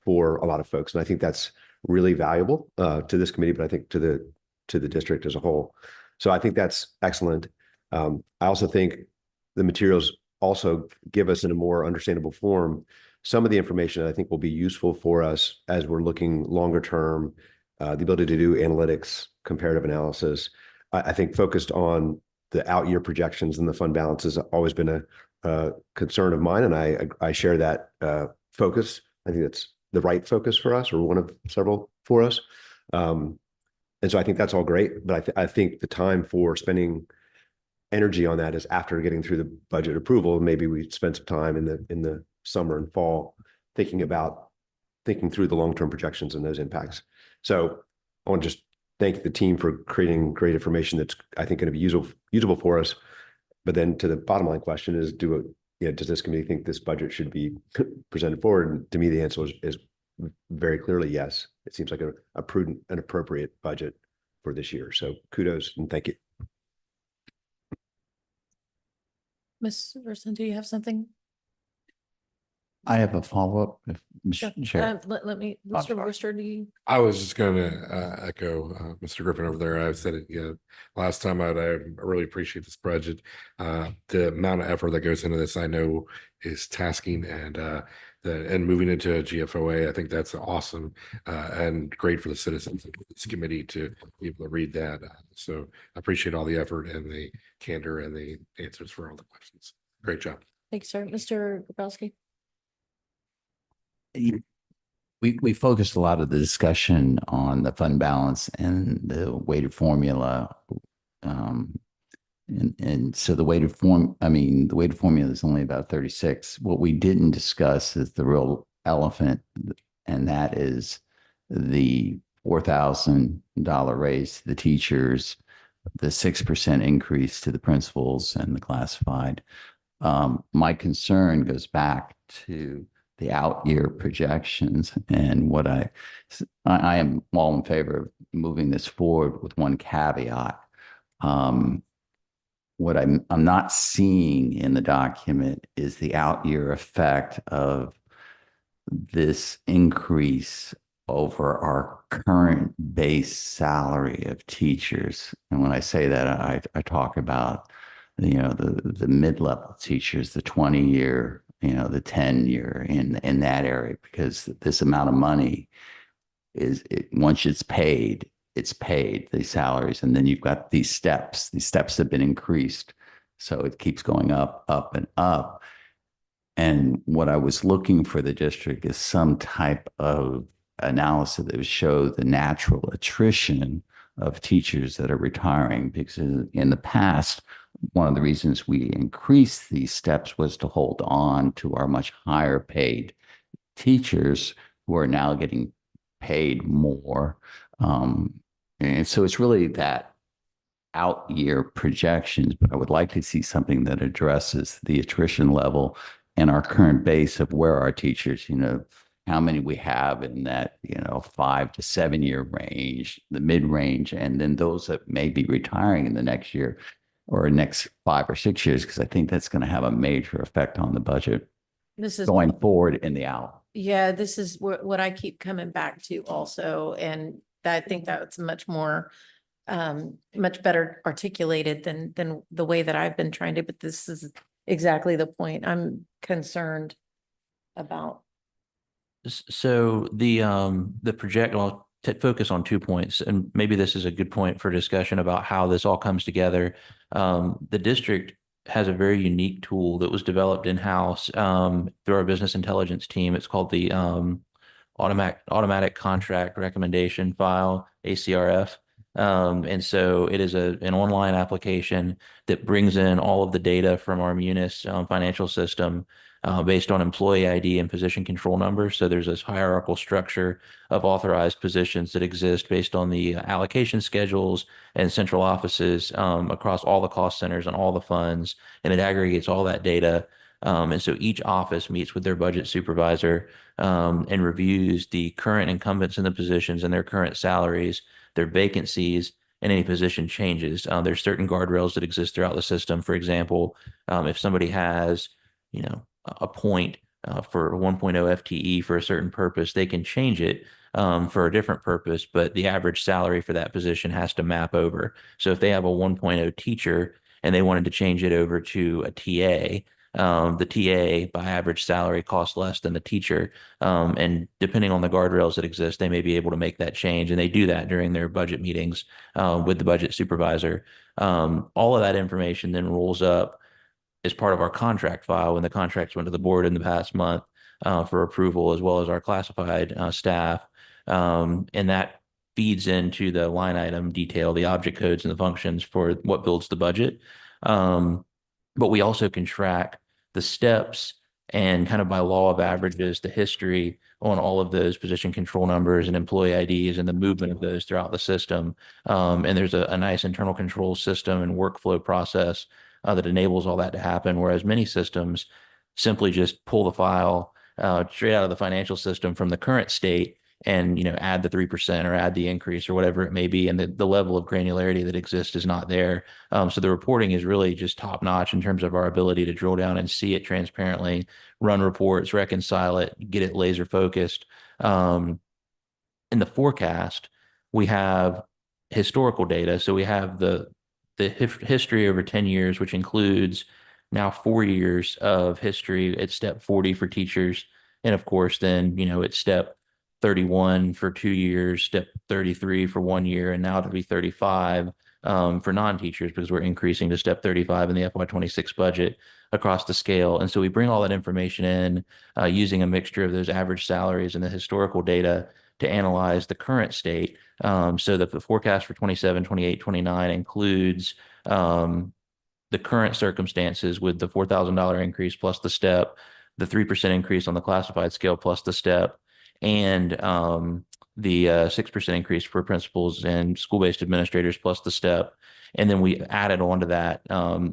for a lot of folks. And I think that's really valuable to this committee, but I think to the district as a whole. So I think that's excellent. I also think the materials also give us in a more understandable form some of the information that I think will be useful for us as we're looking longer term, the ability to do analytics, comparative analysis. I think focused on the out year projections and the fund balance has always been a concern of mine, and I share that focus. I think that's the right focus for us, or one of several for us. And so I think that's all great, but I think the time for spending energy on that is after getting through the budget approval. Maybe we spend some time in the summer and fall thinking through the long-term projections and those impacts. So I want to just thank the team for creating great information that's, I think, going to be usable for us. But then to the bottom line question is, does this committee think this budget should be presented forward? And to me, the answer is very clearly yes. It seems like a prudent and appropriate budget for this year. So kudos and thank you. Ms. Verson, do you have something? I have a follow-up, if Sure. Mr. Chair. Let me, Mr. Worcester, do you? I was just going to echo Mr. Griffin over there. I've said it last time out. I really appreciate this budget. The amount of effort that goes into this, I know, is tasking, and moving into a GFOA, I think that's awesome and great for the citizens of this committee to be able to read that. So I appreciate all the effort and the candor and the answers for all the questions. Great job. Thanks, sir. Mr. Grabowski? We focused a lot of the discussion on the fund balance and the weighted formula. And so the weighted formula is only about 36. What we didn't discuss is the real elephant, and that is the $4,000 raise to the teachers, the 6% increase to the principals and the classified. My concern goes back to the out year projections, and what I am all in favor of moving this forward with one caveat. What I'm not seeing in the document is the out year effect of this increase over our current base salary of teachers. And when I say that, I talk about, the mid-level teachers, the 20-year, the 10-year in that area, because this amount of money once it's paid, these salaries. And then you've got these steps have been increased. So it keeps going up, up, and up. And what I was looking for the district is some type of analysis that would show the natural attrition of teachers that are retiring, because in the past, one of the reasons we increased these steps was to hold on to our much higher paid teachers who are now getting paid more. And so it's really that out year projections, but I would like to see something that addresses the attrition level and our current base of where our teachers, how many we have in that, 5 to 7 year range, the mid range, and then those that may be retiring in the next year or next 5 or 6 years, because I think that's going to have a major effect on the budget going forward in the out. Yeah, this is what I keep coming back to also. And I think that's much more, much better articulated than the way that I've been trying to, but this is exactly the point I'm concerned about. So the project, I'll focus on 2 points, and maybe this is a good point for discussion about how this all comes together. The district has a very unique tool that was developed in-house through our business intelligence team. It's called the automatic contract recommendation file, ACRF. And so it is an online application that brings in all of the data from our Munis financial system based on employee ID and position control numbers. So there's this hierarchical structure of authorized positions that exist based on the allocation schedules and central offices across all the cost centers and all the funds, and it aggregates all that data. And so each office meets with their budget supervisor and reviews the current incumbents in the positions and their current salaries, their vacancies, and any position changes. There's certain guardrails that exist throughout the system. For example, if somebody has, a point for 1.0 FTE for a certain purpose, they can change it for a different purpose, but the average salary for that position has to map over. So if they have a 1.0 teacher and they wanted to change it over to a TA, the TA by average salary costs less than the teacher. And depending on the guardrails that exist, they may be able to make that change. And they do that during their budget meetings with the budget supervisor. All of that information then rolls up as part of our contract file when the contracts went to the board in the past month for approval, as well as our classified staff. And that feeds into the line item detail, the object codes and the functions for what builds the budget. But we also can track the steps and kind of by law of averages, the history on all of those position control numbers and employee IDs and the movement of those throughout the system. And there's a nice internal control system and workflow process that enables all that to happen, whereas many systems simply just pull the file straight out of the financial system from the current state and add the 3% or add the increase or whatever it may be, and the level of granularity that exists is not there. So the reporting is really just top notch in terms of our ability to drill down and see it transparently, run reports, reconcile it, get it laser focused. In the forecast, we have historical data, so we have the history over 10 years, which includes now 4 years of history at step 40 for teachers, and of course then it's step 31 for 2 years, step 33 for 1 year, and now it'll be 35 for non-teachers because we're increasing to step 35 in the FY26 budget across the scale. And so we bring all that information in using a mixture of those average salaries and the historical data to analyze the current state, so that the forecast for 27, 28, 29 includes the current circumstances with the $4,000 increase plus the step, the 3% increase on the classified scale plus the step, and the 6% increase for principals and school-based administrators plus the step. And then we added on to that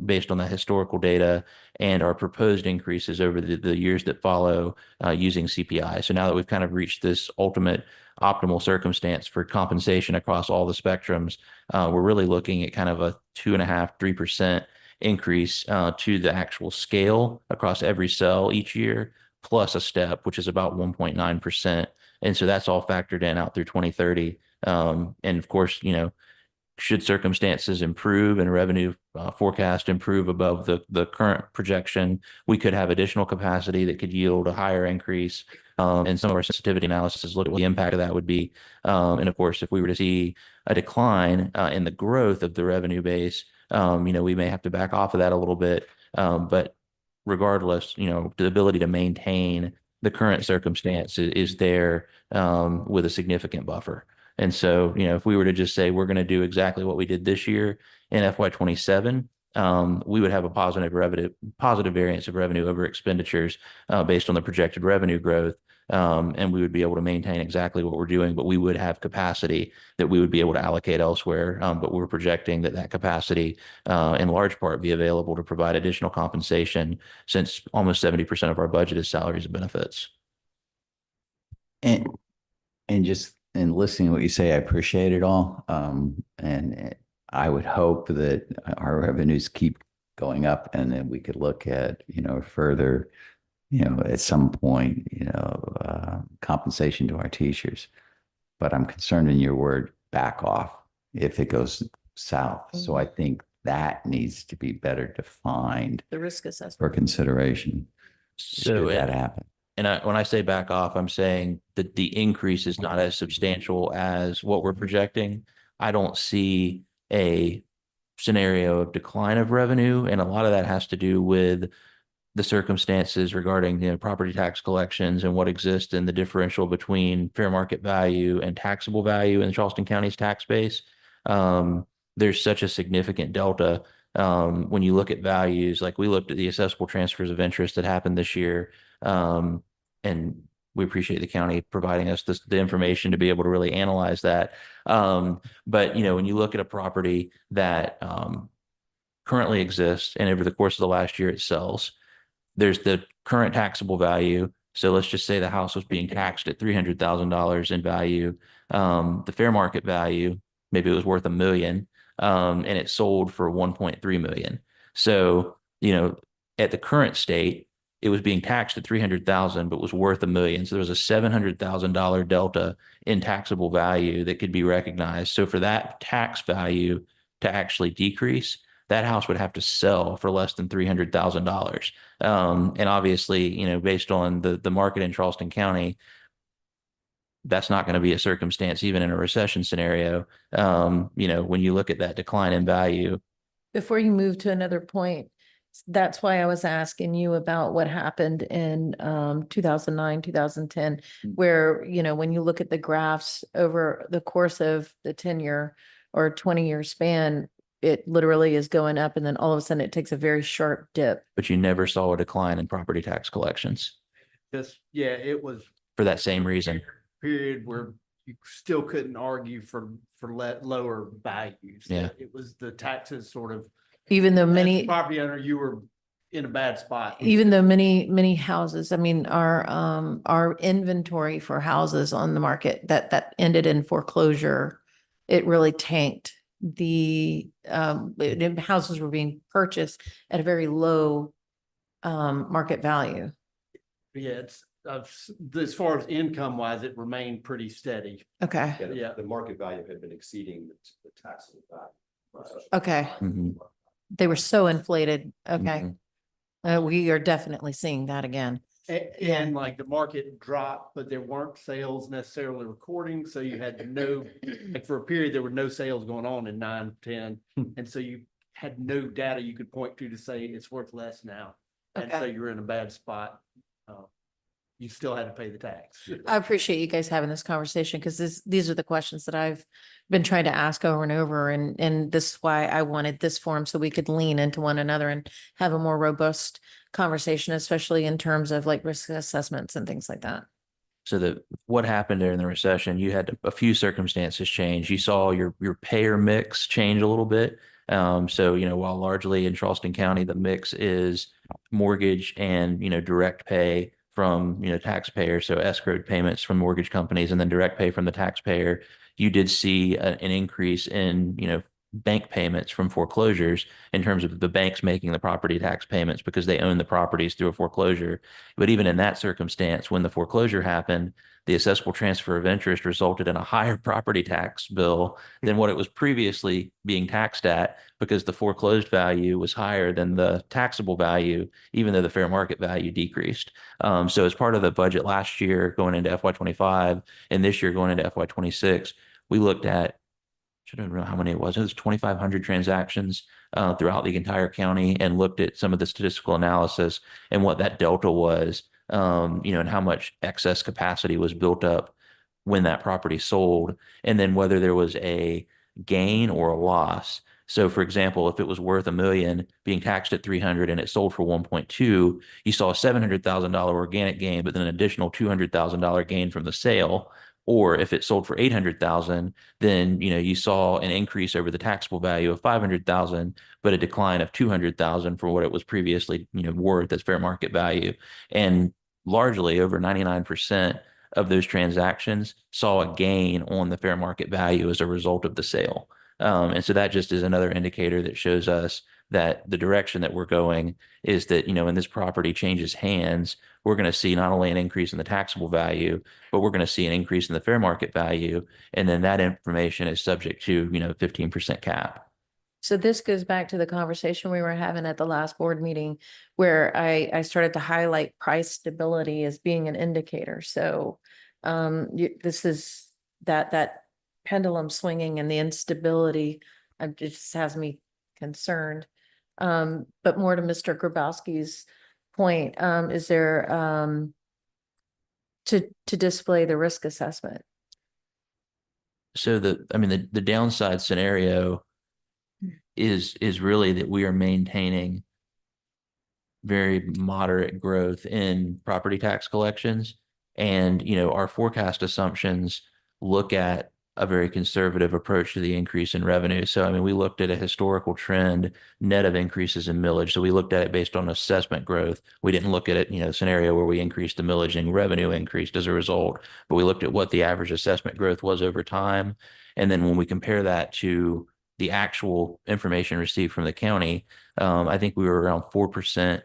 based on the historical data and our proposed increases over the years that follow using CPI. So now that we've kind of reached this ultimate optimal circumstance for compensation across all the spectrums, we're really looking at kind of a 2.5%, 3% increase to the actual scale across every cell each year, plus a step, which is about 1.9%. And so that's all factored in out through 2030. And of course, should circumstances improve and revenue forecast improve above the current projection, we could have additional capacity that could yield a higher increase. And some of our sensitivity analysis look at what the impact of that would be. And of course, if we were to see a decline in the growth of the revenue base, we may have to back off of that a little bit. But regardless, the ability to maintain the current circumstance is there with a significant buffer. And so, if we were to just say we're going to do exactly what we did this year in FY27, we would have a positive variance of revenue over expenditures based on the projected revenue growth. And we would be able to maintain exactly what we're doing, but we would have capacity that we would be able to allocate elsewhere. But we're projecting that capacity in large part be available to provide additional compensation, since almost 70% of our budget is salaries and benefits. And just in listening to what you say, I appreciate it all. And I would hope that our revenues keep going up and then we could look at, further, at some point, compensation to our teachers. But I'm concerned in your word, back off, if it goes south. So I think that needs to be better defined The risk assessment for consideration. Should that happen? And when I say back off, I'm saying that the increase is not as substantial as what we're projecting. I don't see a scenario of decline of revenue, and a lot of that has to do with the circumstances regarding property tax collections and what exists in the differential between fair market value and taxable value in Charleston County's tax base. There's such a significant delta when you look at values, like we looked at the assessable transfers of interest that happened this year. And we appreciate the county providing us the information to be able to really analyze that. But when you look at a property that currently exists and over the course of the last year it sells, there's the current taxable value. So let's just say the house was being taxed at $300,000 in value. The fair market value, maybe it was worth $1 million, and it sold for 1.3 million. So, at the current state, it was being taxed at 300,000, but was worth $1 million. So there was a $700,000 delta in taxable value that could be recognized. So for that tax value to actually decrease, that house would have to sell for less than $300,000. And obviously, based on the market in Charleston County, that's not going to be a circumstance even in a recession scenario. When you look at that decline in value. Before you move to another point, that's why I was asking you about what happened in 2009, 2010, where, when you look at the graphs over the course of the 10-year or 20-year span, it literally is going up, and then all of a sudden it takes a very sharp dip. But you never saw a decline in property tax collections It was for that same reason. period where you still couldn't argue for lower values. Yeah. It was the taxes sort of, Even though as a many, property owner, you were in a bad spot. even though many houses, I mean, our inventory for houses on the market that ended in foreclosure, it really tanked. The houses were being purchased at a very low market value. Yeah, it's as far as income wise, it remained pretty steady. Okay. Yeah. The market value had been exceeding the taxable value. Okay. Mhm. They were so inflated. Okay. Mhm. We are definitely seeing that again. And like the market dropped, but there weren't sales necessarily recording. So you had to know, like for a period, there were no sales going on in 9, 10. And so you had no data you could point to say it's worth less now. And so Okay. you're in a bad spot. You still had to pay the tax. I appreciate you guys having this conversation because these are the questions that I've been trying to ask over and over. And this is why I wanted this forum so we could lean into one another and have a more robust conversation, especially in terms of like risk assessments and things like that. So what happened during the recession, you had a few circumstances change. You saw your payer mix change a little bit. So, while largely in Charleston County, the mix is mortgage and, direct pay from, taxpayers. So escrowed payments from mortgage companies and then direct pay from the taxpayer. You did see an increase in, bank payments from foreclosures in terms of the banks making the property tax payments because they own the properties through a foreclosure. But even in that circumstance, when the foreclosure happened, the assessable transfer of interest resulted in a higher property tax bill than what it was previously being taxed at because the foreclosed value was higher than the taxable value, even though the fair market value decreased. So as part of the budget last year going into FY25 and this year going into FY26, we looked at, I don't know how many it was. It was 2,500 transactions throughout the entire county and looked at some of the statistical analysis and what that delta was, and how much excess capacity was built up when that property sold, and then whether there was a gain or a loss. So for example, if it was worth $1 million being taxed at 300 and it sold for 1.2, you saw a $700,000 organic gain, but then an additional $200,000 gain from the sale. Or if it sold for 800,000, then you saw an increase over the taxable value of 500,000, but a decline of 200,000 for what it was previously worth as fair market value. And largely over 99% of those transactions saw a gain on the fair market value as a result of the sale. And so that just is another indicator that shows us that the direction that we're going is that, when this property changes hands, we're going to see not only an increase in the taxable value, but we're going to see an increase in the fair market value. And then that information is subject to, 15% cap. So this goes back to the conversation we were having at the last board meeting where I started to highlight price stability as being an indicator. So this is that pendulum swinging and the instability it just has me concerned. But more to Mr. Grabowski's point, is there to display the risk assessment? So the downside scenario is really that we are maintaining very moderate growth in property tax collections. And, our forecast assumptions look at a very conservative approach to the increase in revenue. So, I mean, we looked at a historical trend net of increases in millage. So we looked at it based on assessment growth. We didn't look at it, scenario where we increased the millage and revenue increased as a result, but we looked at what the average assessment growth was over time. And then when we compare that to the actual information received from the county, I think we were around 4%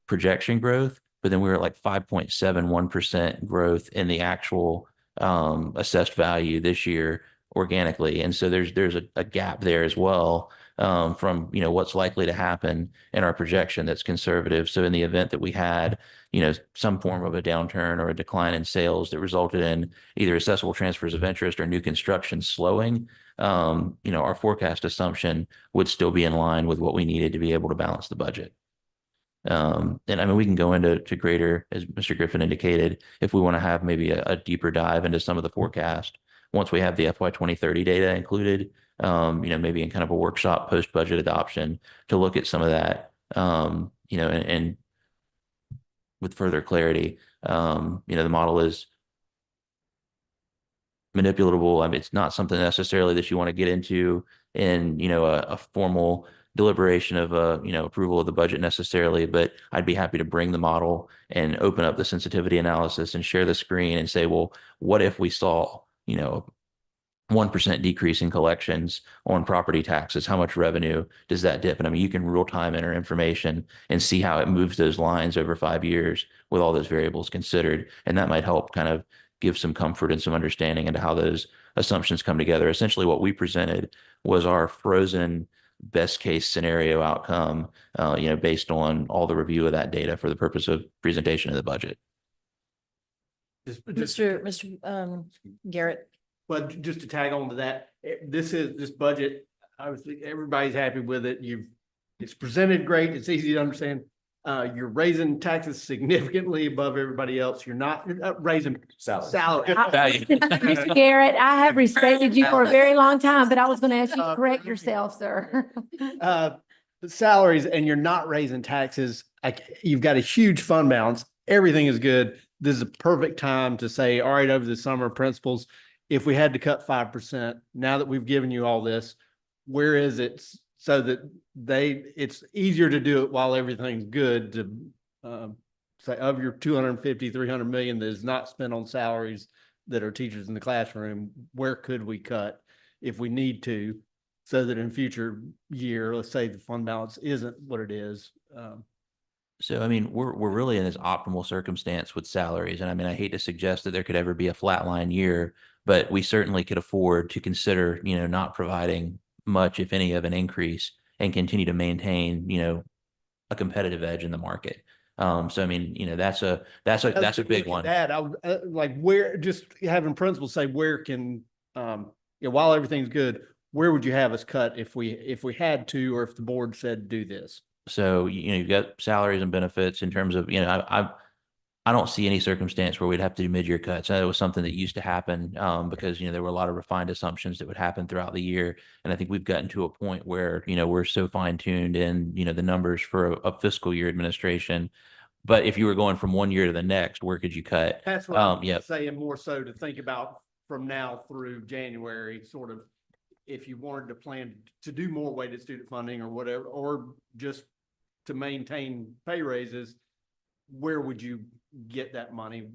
projection growth, but then we were at like 5.71% growth in the actual assessed value this year organically. And so there's a gap there as well, from, what's likely to happen in our projection that's conservative. So in the event that we had, some form of a downturn or a decline in sales that resulted in either assessable transfers of interest or new construction slowing, our forecast assumption would still be in line with what we needed to be able to balance the budget. And I mean, we can go into greater, as Mr. Griffin indicated, if we want to have maybe a deeper dive into some of the forecast once we have the FY 2030 data included, maybe in kind of a workshop post-budget adoption to look at some of that, and with further clarity. The model is manipulatable. I mean, it's not something necessarily that you want to get into in, a formal deliberation of approval of the budget necessarily, but I'd be happy to bring the model and open up the sensitivity analysis and share the screen and say, well, what if we saw, 1% decrease in collections on property taxes? How much revenue does that dip? And I mean, you can real time enter information and see how it moves those lines over 5 years with all those variables considered. And that might help kind of give some comfort and some understanding into how those assumptions come together. Essentially, what we presented was our frozen best case scenario outcome, based on all the review of that data for the purpose of presentation of the budget. Mr. Garrett. But just to tag on to that, this budget, obviously, everybody's happy with it. It's presented great. It's easy to understand. You're raising taxes significantly above everybody else. You're not raising salary. Mr. Garrett, I have respected you for a very long time, but I was going to ask you to correct yourself, sir. The salaries, and you're not raising taxes. You've got a huge fund balance. Everything is good. This is a perfect time to say, all right, over the summer, principals, if we had to cut 5%, now that we've given you all this, where is it so that it's easier to do it while everything's good to say of your 250, 300 million that is not spent on salaries that are teachers in the classroom, where could we cut if we need to, so that in future year, let's say the fund balance isn't what it is. So, I mean, we're really in this optimal circumstance with salaries. And I mean, I hate to suggest that there could ever be a flatline year, but we certainly could afford to consider, not providing much, if any, of an increase and continue to maintain, a competitive edge in the market. So, I mean, that's a big one. That I would like where just having principals say where can, while everything's good, where would you have us cut if we had to, or if the board said do this? So, you've got salaries and benefits in terms of, I don't see any circumstance where we'd have to do mid-year cuts. That was something that used to happen, because, there were a lot of refined assumptions that would happen throughout the year. And I think we've gotten to a point where, we're so fine-tuned in, the numbers for a fiscal year administration. But if you were going from one year to the next, where could you cut? That's what I'm saying, more so to think about from now through January, sort of, if you wanted to plan to do more weighted student funding or whatever, or just to maintain pay raises, where would you get that money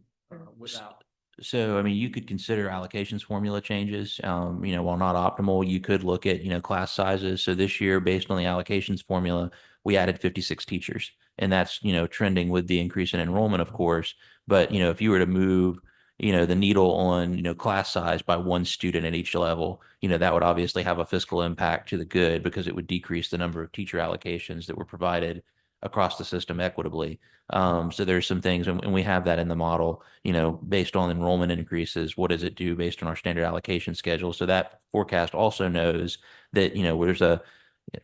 without? So, I mean, you could consider allocations formula changes, while not optimal, you could look at, class sizes. So this year, based on the allocations formula, we added 56 teachers, and that's, trending with the increase in enrollment, of course. But, if you were to move, the needle on, class size by one student at each level, that would obviously have a fiscal impact to the good, because it would decrease the number of teacher allocations that were provided across the system equitably. So there's some things, and we have that in the model, based on enrollment increases, what does it do based on our standard allocation schedule? So that forecast also knows that, there's a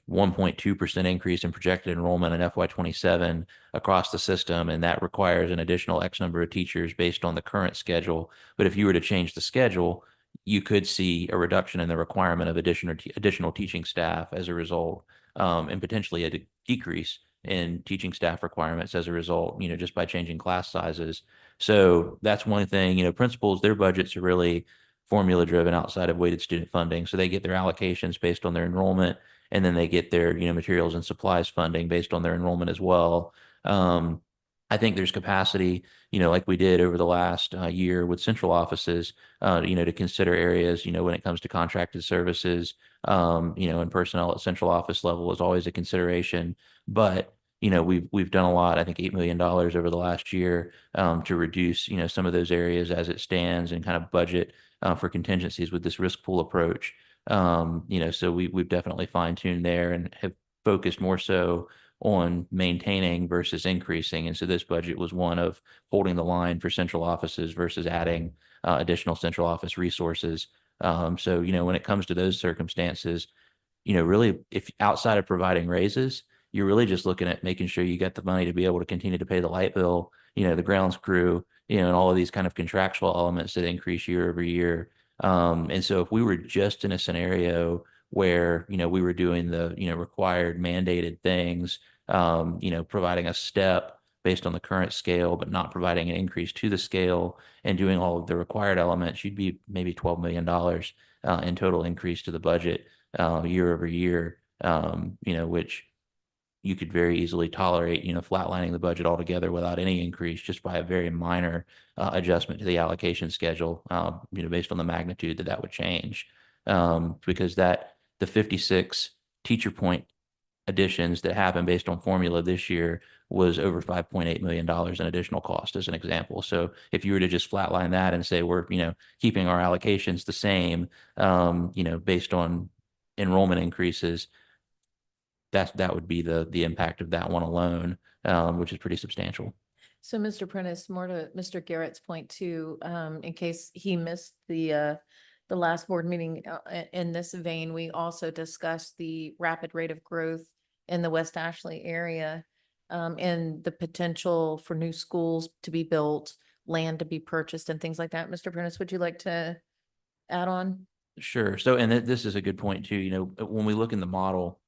1.2% increase in projected enrollment in FY 27 across the system, and that requires an additional X number of teachers based on the current schedule. But if you were to change the schedule, you could see a reduction in the requirement of additional teaching staff as a result. and potentially a decrease in teaching staff requirements as a result, just by changing class sizes. So that's one thing, principals, their budgets are really formula driven outside of weighted student funding. So they get their allocations based on their enrollment, and then they get their, materials and supplies funding based on their enrollment as well. I think there's capacity, like we did over the last year with central offices, to consider areas, when it comes to contracted services, and personnel at central office level is always a consideration. But, we've done a lot, I think $8 million over the last year to reduce, some of those areas as it stands and kind of budget for contingencies with this risk pool approach. So we've definitely fine tuned there and have focused more so on maintaining versus increasing. And so this budget was one of holding the line for central offices versus adding additional central office resources. So, when it comes to those circumstances, really, if outside of providing raises, you're really just looking at making sure you get the money to be able to continue to pay the light bill, the grounds crew, and all of these kind of contractual elements that increase year over year. And so if we were just in a scenario where, we were doing the, required mandated things, providing a step based on the current scale, but not providing an increase to the scale and doing all of the required elements, you'd be maybe $12 million in total increase to the budget year over year, which you could very easily tolerate, flatlining the budget altogether without any increase just by a very minor adjustment to the allocation schedule, based on the magnitude that would change. Because the 56 teacher point additions that happened based on formula this year was over $5.8 million in additional cost as an example. So if you were to just flatline that and say we're, keeping our allocations the same, based on enrollment increases, that would be the impact of that one alone, which is pretty substantial. So Mr. Prentice, more to Mr. Garrett's point too, in case he missed the last board meeting, in this vein, we also discussed the rapid rate of growth in the West Ashley area, and the potential for new schools to be built, land to be purchased and things like that. Mr. Prentice, would you like to add on? Sure. So, and this is a good point too, when we look in the model,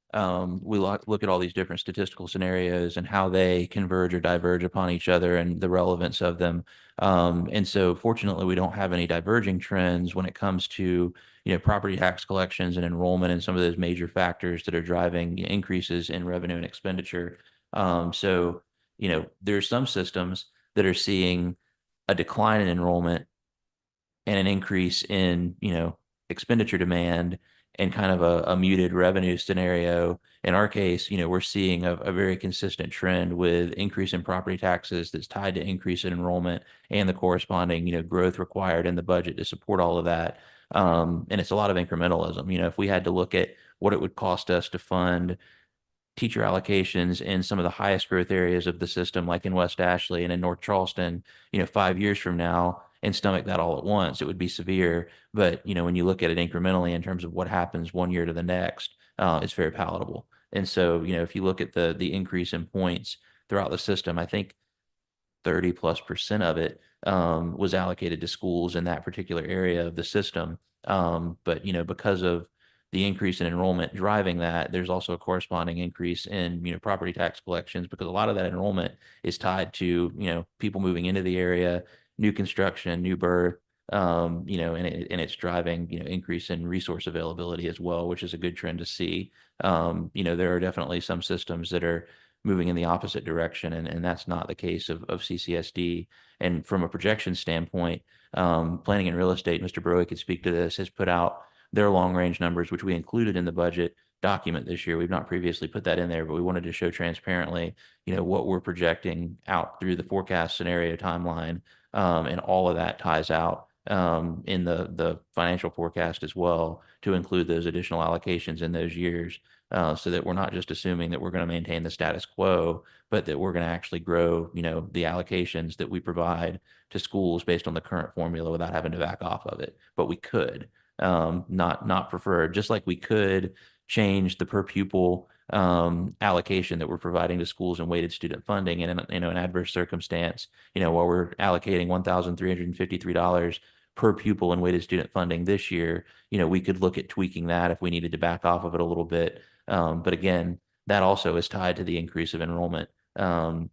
we look at all these different statistical scenarios and how they converge or diverge upon each other and the relevance of them. And so fortunately, we don't have any diverging trends when it comes to, property tax collections and enrollment and some of those major factors that are driving increases in revenue and expenditure. So, there's some systems that are seeing a decline in enrollment and an increase in, expenditure demand and kind of a muted revenue scenario. In our case, we're seeing a very consistent trend with increase in property taxes that's tied to increase in enrollment and the corresponding, growth required in the budget to support all of that. And it's a lot of incrementalism. If we had to look at what it would cost us to fund teacher allocations in some of the highest growth areas of the system, like in West Ashley and in North Charleston, 5 years from now, and stomach that all at once, it would be severe. But, when you look at it incrementally in terms of what happens one year to the next, it's very palatable. And so, if you look at the increase in points throughout the system, I think 30+% of it was allocated to schools in that particular area of the system. But, because of the increase in enrollment driving that, there's also a corresponding increase in, property tax collections, because a lot of that enrollment is tied to, people moving into the area, new construction, new birth, and it's driving, increase in resource availability as well, which is a good trend to see. There are definitely some systems that are moving in the opposite direction, and that's not the case of CCSD. And from a projection standpoint, planning and real estate, Mr. Broey could speak to this, has put out their long range numbers, which we included in the budget document this year. We've not previously put that in there, but we wanted to show transparently, what we're projecting out through the forecast scenario timeline. And all of that ties out in the financial forecast as well, to include those additional allocations in those years, so that we're not just assuming that we're going to maintain the status quo, but that we're going to actually grow, the allocations that we provide to schools based on the current formula without having to back off of it. But we could, not preferred, just like we could change the per pupil allocation that we're providing to schools and weighted student funding in an adverse circumstance, while we're allocating $1,353 per pupil in weighted student funding this year, we could look at tweaking that if we needed to back off of it a little bit, But again, that also is tied to the increase of enrollment. And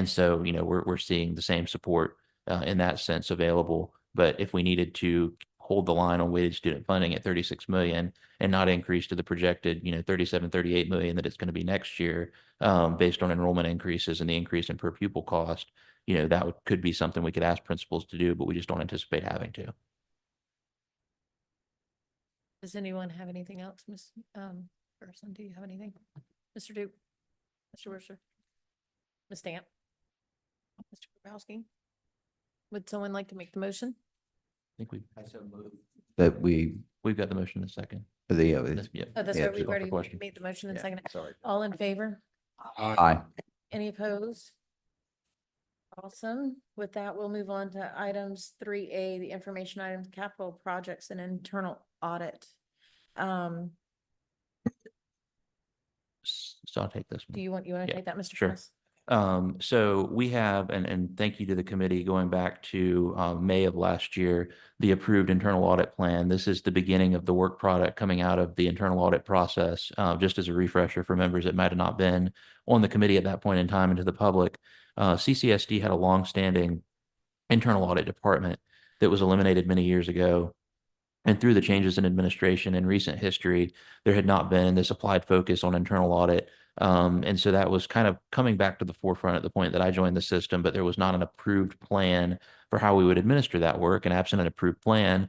so, we're seeing the same support in that sense available. But if we needed to hold the line on weighted student funding at 36 million and not increase to the projected, 37, 38 million that it's going to be next year, based on enrollment increases and the increase in per pupil cost, could be something we could ask principals to do, but we just don't anticipate having to. Does anyone have anything else, Ms. Person? Do you have anything? Mr. Duke? Mr. Worcester? Ms. Stamp? Mr. Grabowski? Would someone like to make the motion? I think That we've got the motion in a second. the, Yeah. Oh, that's Yeah, right. We've call for already question. made the motion and Yeah, seconded. sorry. All in favor? Aye. Any opposed? Awesome. With that, we'll move on to items 3A, the information items, capital projects and internal audit. So I'll take this one. Do you want to Yeah, take that, Mr. sure. Press? So we have, and thank you to the committee going back to May of last year, the approved internal audit plan. This is the beginning of the work product coming out of the internal audit process. Just as a refresher for members that might have not been on the committee at that point in time and to the public, CCSD had a longstanding internal audit department that was eliminated many years ago. And through the changes in administration in recent history, there had not been this applied focus on internal audit. And so that was kind of coming back to the forefront at the point that I joined the system, but there was not an approved plan for how we would administer that work. And absent an approved plan,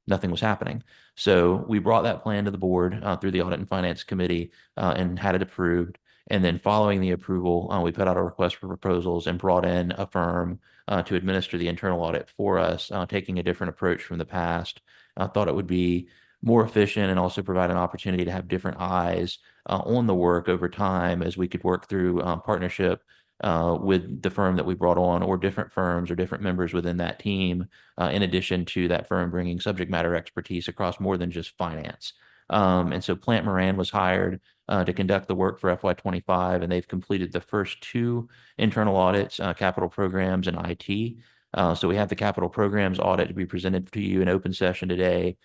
nothing was happening. So we brought that plan to the board through the Audit and Finance Committee and had it approved. And then following the approval, we put out a request for proposals and brought in a firm to administer the internal audit for us, taking a different approach from the past. I thought it would be more efficient and also provide an opportunity to have different eyes on the work over time as we could work through partnership with the firm that we brought on, or different firms or different members within that team, in addition to that firm bringing subject matter expertise across more than just finance. And so Plant Moran was hired to conduct the work for FY25, and they've completed the first two internal audits, capital programs and IT. So we have the capital programs audit to be presented to you in open session today.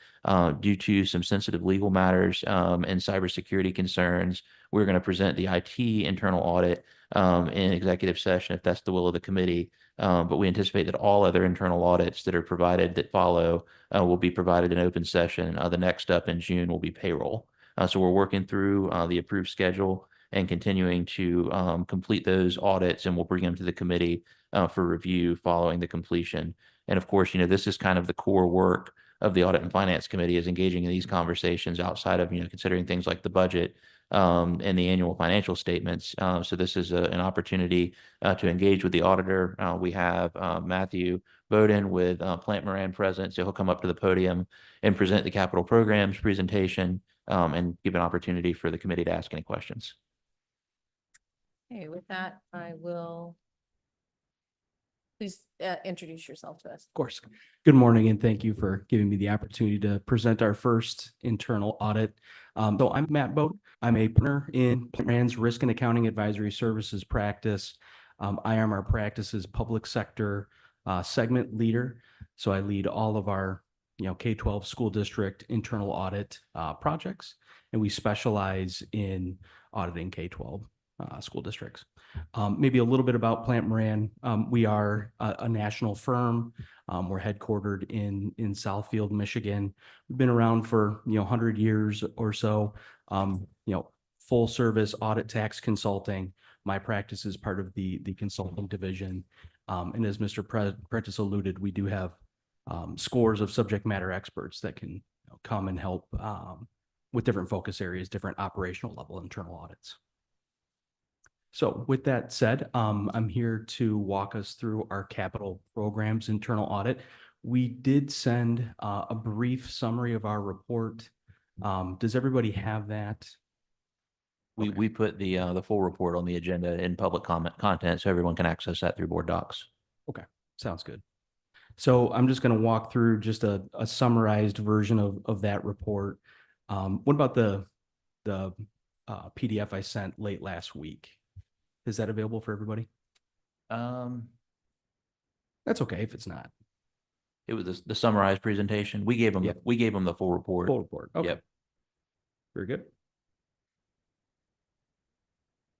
Due to some sensitive legal matters and cybersecurity concerns, we're going to present the IT internal audit in executive session if that's the will of the committee. But we anticipate that all other internal audits that are provided that follow will be provided in open session. The next up in June will be payroll. So we're working through the approved schedule and continuing to complete those audits, and we'll bring them to the committee for review following the completion. And of course, this is kind of the core work of the Audit and Finance Committee, is engaging in these conversations outside of, considering things like the budget and the annual financial statements. So this is an opportunity to engage with the auditor. We have Matthew Bowden with Plant Moran present, so he'll come up to the podium and present the capital programs presentation and give an opportunity for the committee to ask any questions. Okay, with that, I will. Please introduce yourself to us. Of course. Good morning, and thank you for giving me the opportunity to present our first internal audit. So I'm Matt Boat. I'm a partner in Plant Moran's Risk and Accounting Advisory Services practice. I am our practice's public sector segment leader. So I lead all of our K-12 school district internal audit projects, and we specialize in auditing K-12 school districts. Maybe a little bit about Plant Moran. We are a national firm. We're headquartered in Southfield, Michigan. We've been around for 100 years or so. Full service audit tax consulting. My practice is part of the consulting division. And as Mr. Prentice alluded, we do have scores of subject matter experts that can come and help with different focus areas, different operational level internal audits. So with that said, I'm here to walk us through our capital programs internal audit. We did send a brief summary of our report. Does everybody have that? We put the full report on the agenda in public content, so everyone can access that through board docs. Okay, sounds good. So I'm just going to walk through just a summarized version of that report. What about the PDF I sent late last week? Is that available for everybody? That's okay if it's not. It was the summarized presentation. We gave them the full report. Full report. Okay. Yep. Very good.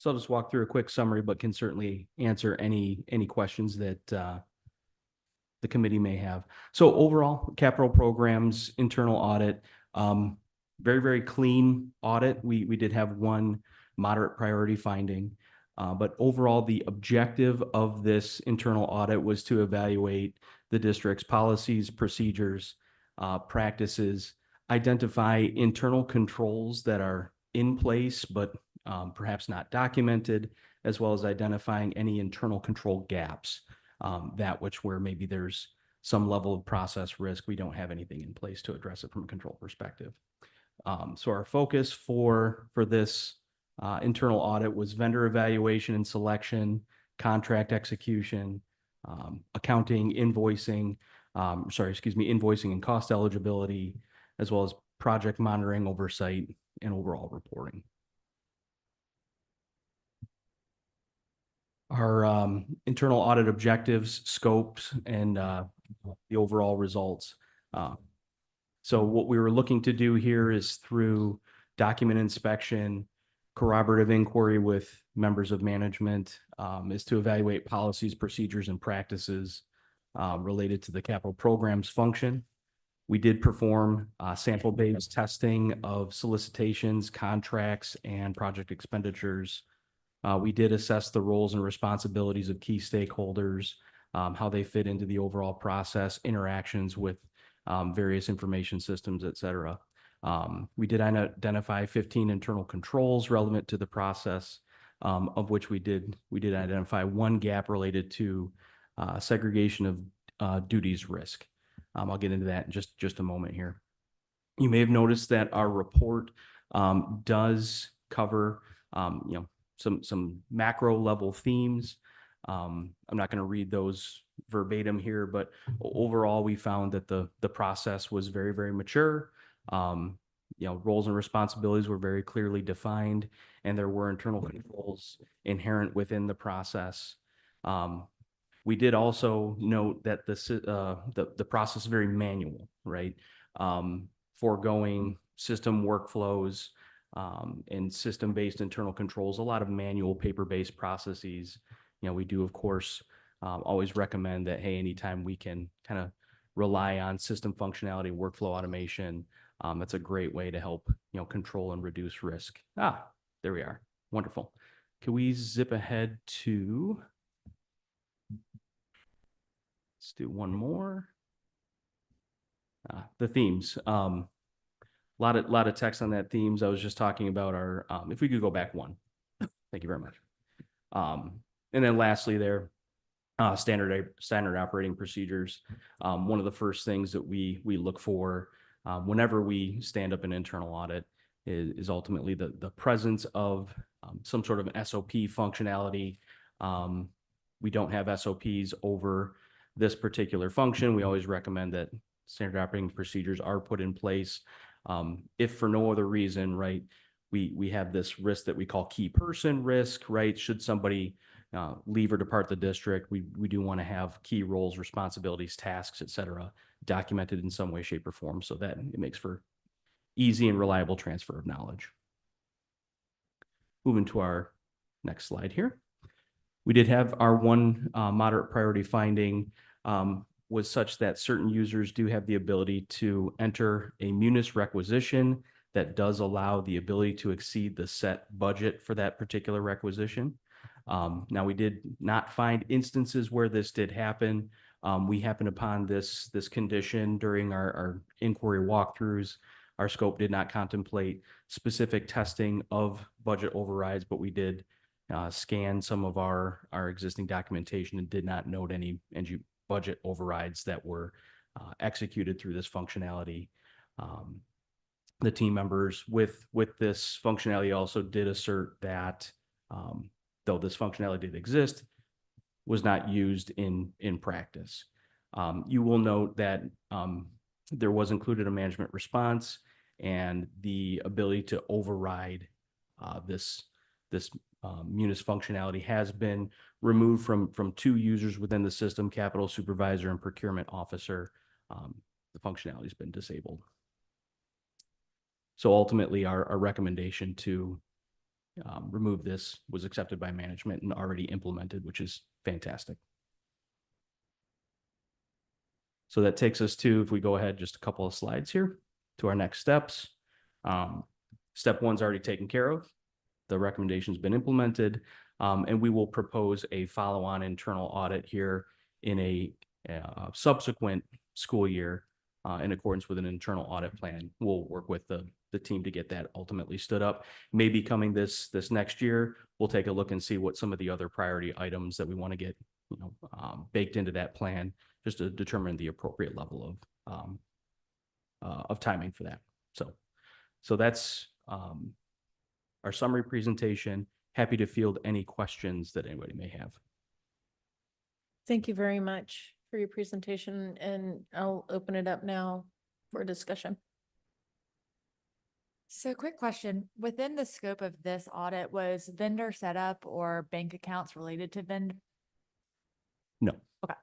So I'll just walk through a quick summary, but can certainly answer any questions that the committee may have. So overall, capital programs, internal audit, very, very clean audit. We did have one moderate priority finding. But overall, the objective of this internal audit was to evaluate the district's policies, procedures, practices, identify internal controls that are in place, but perhaps not documented, as well as identifying any internal control gaps, that which where maybe there's some level of process risk, we don't have anything in place to address it from a control perspective. So our focus for this internal audit was vendor evaluation and selection, contract execution, accounting, invoicing, invoicing and cost eligibility, as well as project monitoring, oversight, and overall reporting. Our internal audit objectives, scopes, and the overall results. So what we were looking to do here is through document inspection, corroborative inquiry with members of management, is to evaluate policies, procedures, and practices related to the capital programs function. We did perform sample-based testing of solicitations, contracts, and project expenditures. We did assess the roles and responsibilities of key stakeholders, how they fit into the overall process, interactions with various information systems, et cetera. We did identify 15 internal controls relevant to the process, of which we did identify one gap related to segregation of duties risk. I'll get into that in just a moment here. You may have noticed that our report does cover some macro level themes. I'm not going to read those verbatim here, but overall we found that the process was very, very mature. Roles and responsibilities were very clearly defined, and there were internal controls inherent within the process. We did also note that the process is very manual, right? Foregoing system workflows and system-based internal controls, a lot of manual paper-based processes. We do, of course, always recommend that, hey, anytime we can kind of rely on system functionality, workflow automation, that's a great way to help, control and reduce risk. There we are. Wonderful. Can we zip ahead to, let's do one more. The themes. A lot of text on that themes. I was just talking about our, if we could go back one. Thank you very much. And then lastly there, standard operating procedures. One of the first things that we look for whenever we stand up an internal audit is ultimately the presence of some sort of an SOP functionality. We don't have SOPs over this particular function. We always recommend that standard operating procedures are put in place. If for no other reason, right, we have this risk that we call key person risk, right? Should somebody leave or depart the district, we do want to have key roles, responsibilities, tasks, et cetera, documented in some way, shape, or form, so that it makes for easy and reliable transfer of knowledge. Moving to our next slide here. We did have our one moderate priority finding was such that certain users do have the ability to enter a munis requisition that does allow the ability to exceed the set budget for that particular requisition. Now, we did not find instances where this did happen. We happened upon this condition during our inquiry walkthroughs. Our scope did not contemplate specific testing of budget overrides, but we did scan some of our existing documentation and did not note any budget overrides that were executed through this functionality. The team members with this functionality also did assert that though this functionality did exist, was not used in practice. You will note that there was included a management response and the ability to override this munis functionality has been removed from two users within the system, capital supervisor and procurement officer. The functionality has been disabled. So ultimately, our recommendation to remove this was accepted by management and already implemented, which is fantastic. So that takes us to, if we go ahead just a couple of slides here, to our next steps. Step one's already taken care of. The recommendation's been implemented, and we will propose a follow-on internal audit here in a subsequent school year in accordance with an internal audit plan. We'll work with the team to get that ultimately stood up. Maybe coming this next year, we'll take a look and see what some of the other priority items that we want to get baked into that plan, just to determine the appropriate level of timing for that. So that's our summary presentation. Happy to field any questions that anybody may have. Thank you very much for your presentation, and I'll open it up now for discussion. So quick question, within the scope of this audit, was vendor setup or bank accounts related to vendor? No. Okay.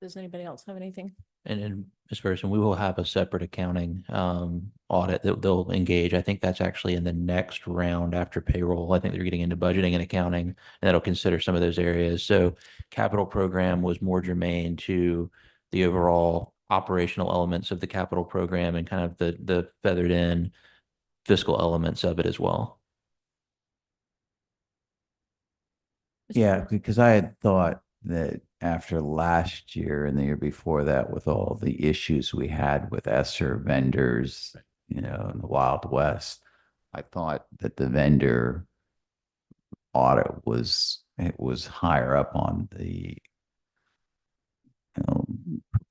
Does anybody else have anything? And Ms. Ferguson, we will have a separate accounting audit that they'll engage. I think that's actually in the next round after payroll. I think they're getting into budgeting and accounting, and that'll consider some of those areas. So capital program was more germane to the overall operational elements of the capital program and kind of the feathered in fiscal elements of it as well. Yeah, because I had thought that after last year and the year before that, with all the issues we had with ESSER vendors, in the Wild West, I thought that the vendor audit was higher up on the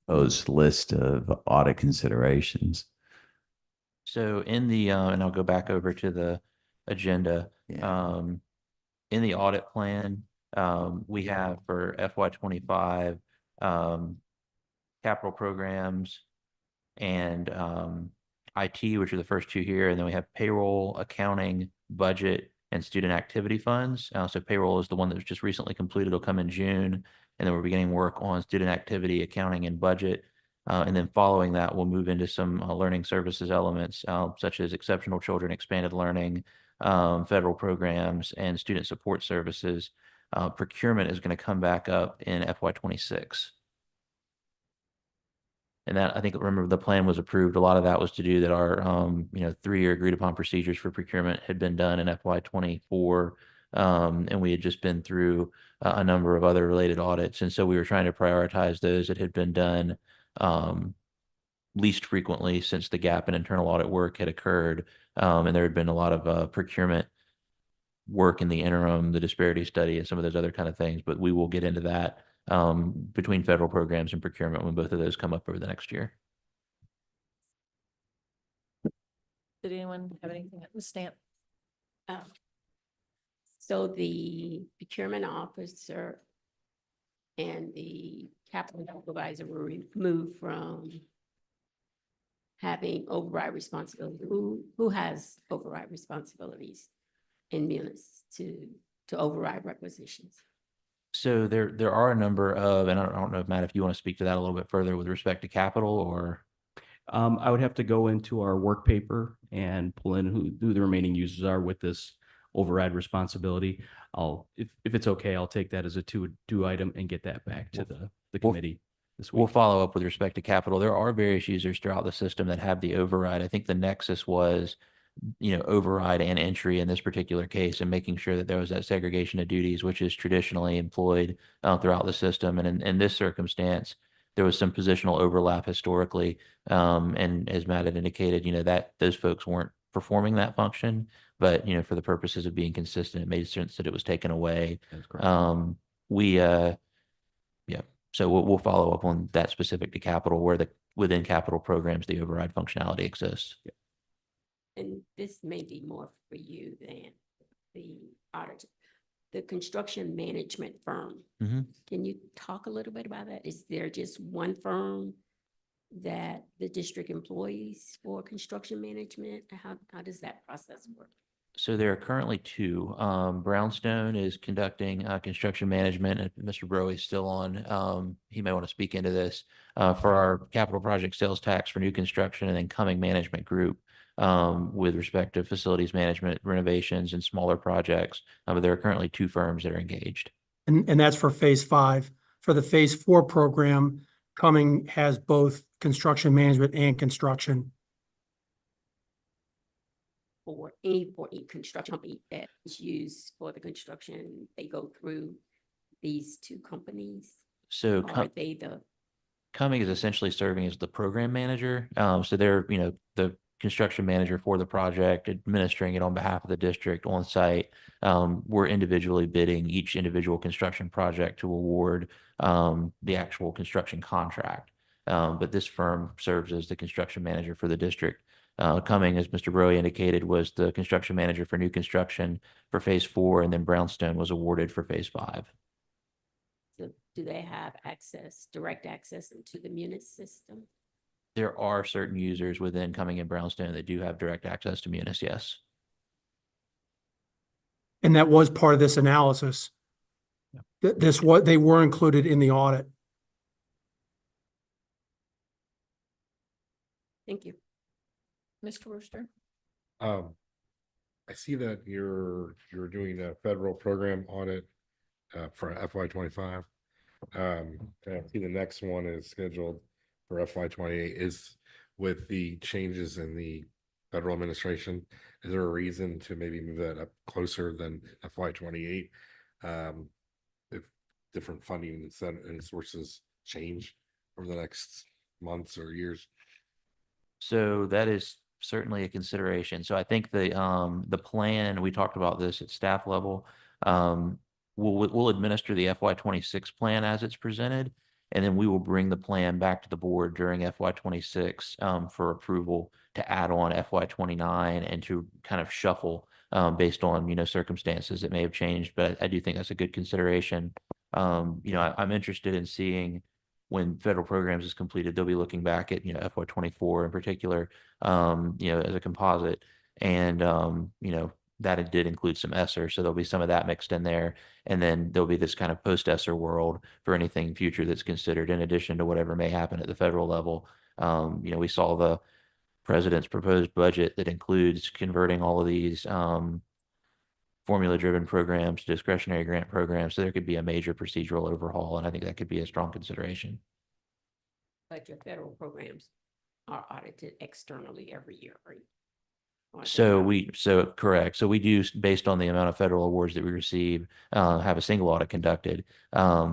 proposed list of audit considerations. So in the, and I'll go back over to the agenda. Yeah. In the audit plan, we have for FY25 capital programs and IT, which are the first two here, and then we have payroll, accounting, budget, and student activity funds. So payroll is the one that was just recently completed. It'll come in June, and then we're beginning work on student activity, accounting, and budget. And then following that, we'll move into some learning services elements, such as exceptional children, expanded learning, federal programs, and student support services. Procurement is going to come back up in FY26. And that, I think, remember, the plan was approved. A lot of that was to do that our, 3-year agreed upon procedures for procurement had been done in FY24. And we had just been through a number of other related audits. And so we were trying to prioritize those that had been done least frequently since the gap in internal audit work had occurred. And there had been a lot of procurement work in the interim, the disparity study, and some of those other kind of things. But we will get into that between federal programs and procurement when both of those come up over the next year. Did anyone have anything at the stamp? So the procurement officer and the capital supervisor were removed from having override responsibility. Who has override responsibilities in munis to override requisitions? So there are a number of, and I don't know if Matt, if you want to speak to that a little bit further with respect to capital, or I would have to go into our work paper and pull in who the remaining users are with this override responsibility. If it's okay, I'll take that as a two item and get that back to the committee this week. We'll follow up with respect to capital. There are various users throughout the system that have the override. I think the nexus was, override and entry in this particular case, and making sure that there was that segregation of duties, which is traditionally employed throughout the system. And in this circumstance, there was some positional overlap historically. And as Matt had indicated, that those folks weren't performing that function, but, for the purposes of being consistent, it made sense that it was taken away. That's correct. So we'll follow up on that specific to capital, where within capital programs, the override functionality exists. Yeah. And this may be more for you than the auditor, the construction management firm. Mm-hmm. Can you talk a little bit about that? Is there just one firm that the district employs for construction management? How does that process work? So there are currently two. Brownstone is conducting construction management, and Mr. Broe is still on. He may want to speak into this for our capital project sales tax for new construction, and then Coming Management Group with respect to facilities management, renovations, and smaller projects. But there are currently 2 firms that are engaged. And that's for phase 5. For the phase 4 program, Cumming has both construction management and construction. For any construction company that is used for the construction, they go through these 2 companies? So Or are they the, Cumming is essentially serving as the program manager. So they're, the construction manager for the project, administering it on behalf of the district on site. We're individually bidding each individual construction project to award the actual construction contract. But this firm serves as the construction manager for the district. Cumming, as Mr. Broy indicated, was the construction manager for new construction for phase 4, and then Brownstone was awarded for phase 5. do they have access, direct access into the Munis system? There are certain users within Cumming and Brownstone that do have direct access to Munis, yes. And that was part of this analysis. They were included in the audit. Thank you. Mr. Worcester? I see that you're doing a federal program audit for FY25. And I see the next one is scheduled for FY28. Is with the changes in the federal administration, is there a reason to maybe move that up closer than FY28? If different funding and sources change over the next months or years? So that is certainly a consideration. So I think the plan, we talked about this at staff level. We'll administer the FY26 plan as it's presented, and then we will bring the plan back to the board during FY26 for approval to add on FY29 and to kind of shuffle based on circumstances that may have changed. But I do think that's a good consideration. I'm interested in seeing when federal programs is completed, they'll be looking back at FY24 in particular, as a composite, and that it did include some ESSER, so there'll be some of that mixed in there. And then there'll be this kind of post-ESSER world for anything future that's considered in addition to whatever may happen at the federal level. We saw the president's proposed budget that includes converting all of these formula-driven programs to discretionary grant programs. So there could be a major procedural overhaul, and I think that could be a strong consideration. But your federal programs are audited externally every year, right? Correct. So we do, based on the amount of federal awards that we receive, have a single audit conducted.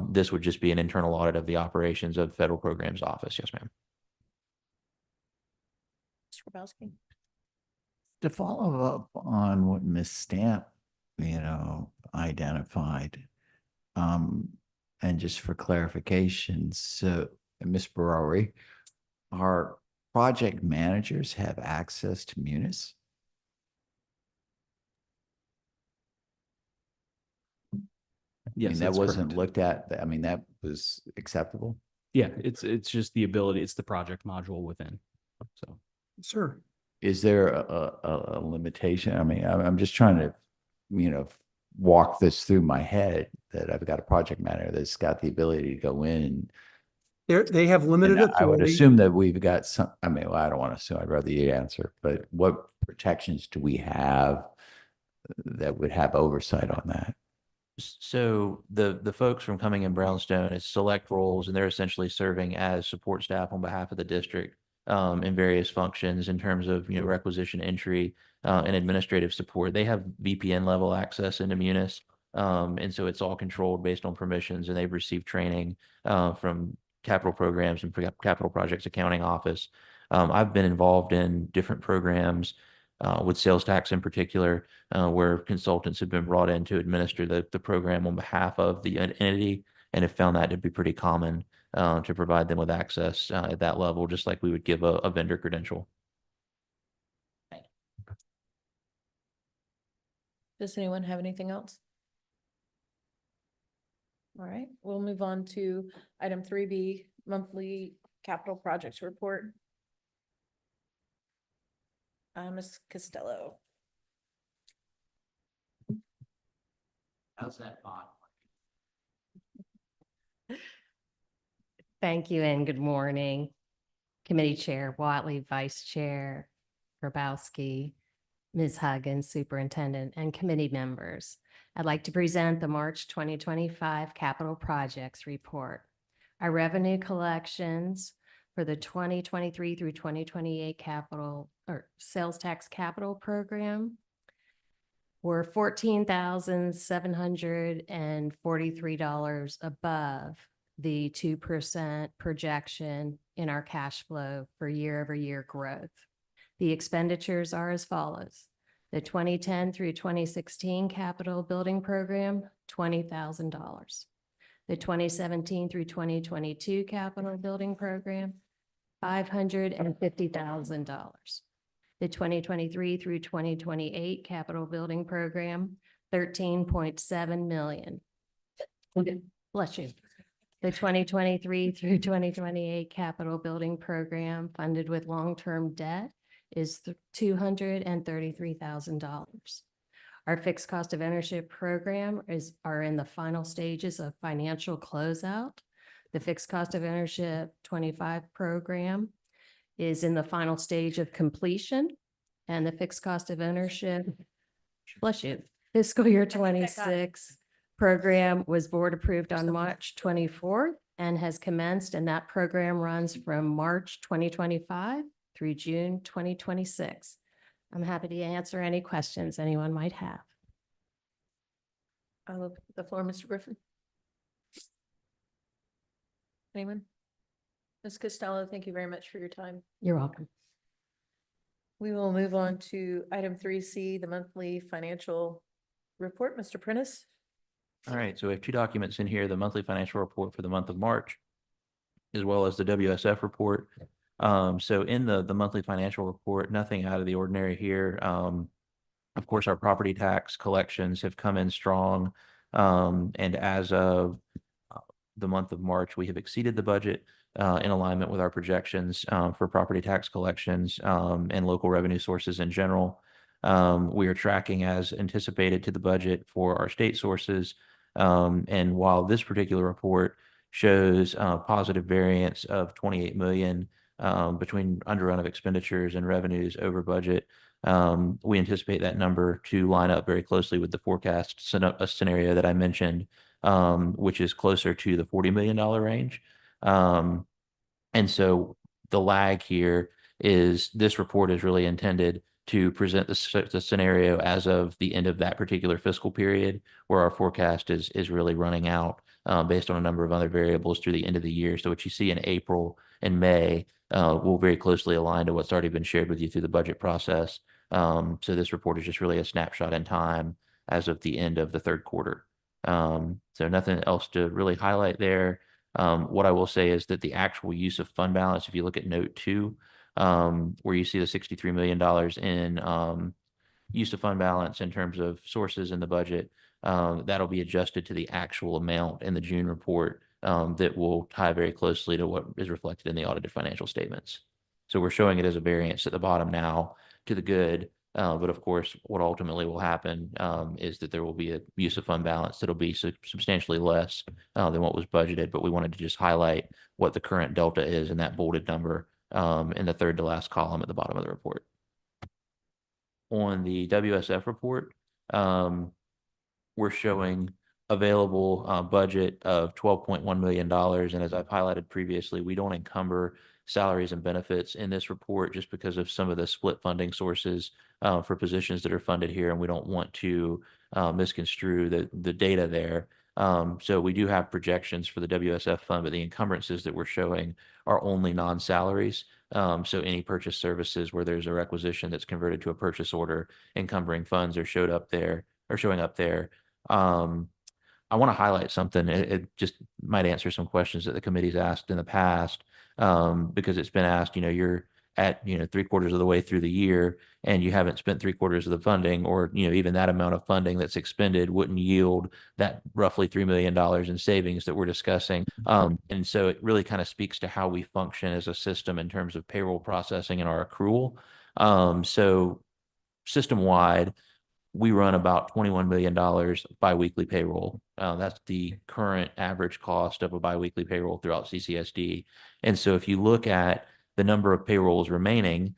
This would just be an internal audit of the operations of the federal programs office. Yes, ma'am. Mr. Grabowski? To follow up on what Ms. Stamp, identified, and just for clarification, so Ms. Barori, our project managers have access to Munis? Yes, that that's wasn't correct. looked at. That was acceptable. Yeah, it's just the ability, it's the project module within. So, Sure. Is there a limitation? I'm just trying to, walk this through my head that I've got a project manager that's got the ability to go in. They have limited And I would authority. assume that we've got some, I don't want to assume, I'd rather you answer, but what protections do we have that would have oversight on that? So the folks from Cumming and Brownstone is select roles, and they're essentially serving as support staff on behalf of the district in various functions in terms of requisition entry and administrative support. They have VPN level access into Munis, and so it's all controlled based on permissions, and they've received training from capital programs and capital projects accounting office. I've been involved in different programs with sales tax in particular, where consultants have been brought in to administer the program on behalf of the entity, and have found that to be pretty common to provide them with access at that level, just like we would give a vendor credential. Does anyone have anything else? All right, we'll move on to item 3B, monthly capital projects report. Ms. Costello. How's that bond? Thank you and good morning. Committee Chair Watley, Vice Chair Grabowski, Ms. Huggins, Superintendent, and committee members. I'd like to present the March 2025 Capital Projects Report. Our revenue collections for the 2023 through 2028 capital or sales tax capital program were $14,743 above the 2% projection in our cash flow for year-over-year growth. The expenditures are as follows. The 2010 through 2016 capital building program, $20,000. The 2017 through 2022 capital building program, $550,000. The 2023 through 2028 capital building program, $13.7 million. Bless you. The 2023 through 2028 capital building program funded with long-term debt is $233,000. Our fixed cost of ownership program are in the final stages of financial closeout. The fixed cost of ownership 25 program is in the final stage of completion, and the fixed cost of ownership, bless you, fiscal year 26 program was board approved on March 24th and has commenced, and that program runs from March 2025 through June 2026. I'm happy to answer any questions anyone might have. I'll open the floor, Mr. Griffin. Anyone? Ms. Costello, thank you very much for your time. You're welcome. We will move on to item 3C, the monthly financial report. Mr. Prentice. All right, so we have two documents in here, the monthly financial report for the month of March, as well as the WSF report. So in the monthly financial report, nothing out of the ordinary here. Of course, our property tax collections have come in strong. And as of the month of March, we have exceeded the budget in alignment with our projections for property tax collections and local revenue sources in general. We are tracking as anticipated to the budget for our state sources. And while this particular report shows positive variance of 28 million between underrun of expenditures and revenues over budget, we anticipate that number to line up very closely with the forecast scenario that I mentioned, which is closer to the $40 million range. And so the lag here is this report is really intended to present the scenario as of the end of that particular fiscal period, where our forecast is really running out based on a number of other variables through the end of the year. So what you see in April and May will very closely align to what's already been shared with you through the budget process. So this report is just really a snapshot in time as of the end of the third quarter. So nothing else to really highlight there. What I will say is that the actual use of fund balance, if you look at note 2, where you see the $63 million in use of fund balance in terms of sources in the budget, that'll be adjusted to the actual amount in the June report that will tie very closely to what is reflected in the audited financial statements. So we're showing it as a variance at the bottom now to the good. But of course, what ultimately will happen is that there will be a use of fund balance that'll be substantially less than what was budgeted. But we wanted to just highlight what the current delta is in that bolded number in the third to last column at the bottom of the report. On the WSF report, we're showing available budget of $12.1 million. And as I've highlighted previously, we don't encumber salaries and benefits in this report just because of some of the split funding sources for positions that are funded here. And we don't want to misconstrue the data there. So we do have projections for the WSF fund, but the encumbrances that we're showing are only non-salaries. So any purchase services where there's a requisition that's converted to a purchase order, encumbering funds are showing up there. I want to highlight something. It just might answer some questions that the committee's asked in the past, because it's been asked, you're at, 3/4 of the way through the year and you haven't spent 3/4 of the funding, or, even that amount of funding that's expended wouldn't yield that roughly $3 million in savings that we're discussing. And so it really kind of speaks to how we function as a system in terms of payroll processing and our accrual. So system-wide, we run about $21 million biweekly payroll. That's the current average cost of a biweekly payroll throughout CCSD. And so if you look at the number of payrolls remaining,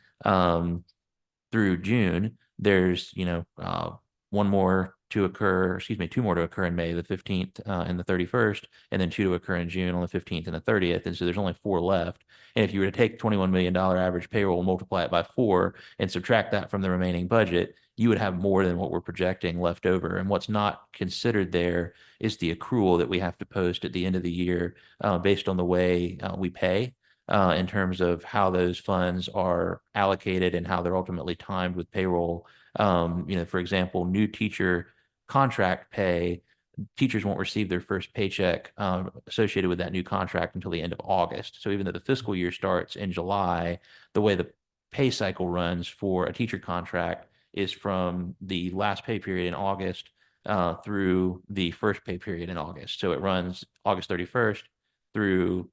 through June, there's, one more to occur, excuse me, two more to occur in May, the 15th and the 31st, and then two to occur in June on the 15th and the 30th. And so there's only four left. And if you were to take $21 million average payroll, multiply it by four, and subtract that from the remaining budget, you would have more than what we're projecting left over. And what's not considered there is the accrual that we have to post at the end of the year based on the way we pay. In terms of how those funds are allocated and how they're ultimately timed with payroll. For example, new teacher contract pay, teachers won't receive their first paycheck associated with that new contract until the end of August. So even though the fiscal year starts in July, the way the pay cycle runs for a teacher contract is from the last pay period in August through the first pay period in August. So it runs August 31st through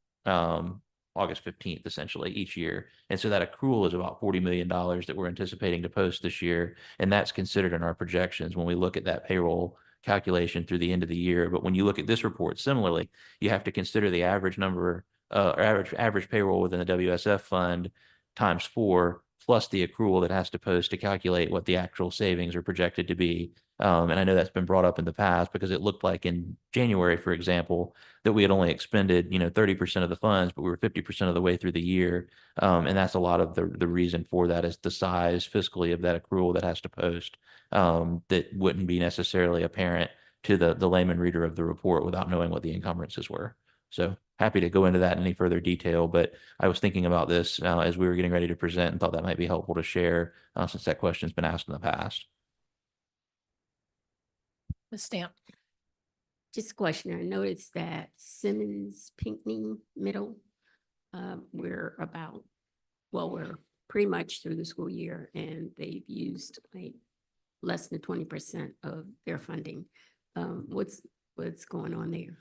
August 15th, essentially, each year. And so that accrual is about $40 million that we're anticipating to post this year. And that's considered in our projections when we look at that payroll calculation through the end of the year. But when you look at this report, similarly, you have to consider the average number, or average payroll within the WSF fund times 4, plus the accrual that has to post to calculate what the actual savings are projected to be. And I know that's been brought up in the past because it looked like in January, for example, that we had only expended, 30% of the funds, but we were 50% of the way through the year. And that's a lot of the reason for that is the size fiscally of that accrual that has to post that wouldn't be necessarily apparent to the layman reader of the report without knowing what the encumbrances were. So happy to go into that in any further detail, but I was thinking about this as we were getting ready to present and thought that might be helpful to share since that question's been asked in the past. Ms. Stamp. Just a question. I noticed that Simmons Pinckney Middle, we're pretty much through the school year and they've used like less than 20% of their funding. What's going on there?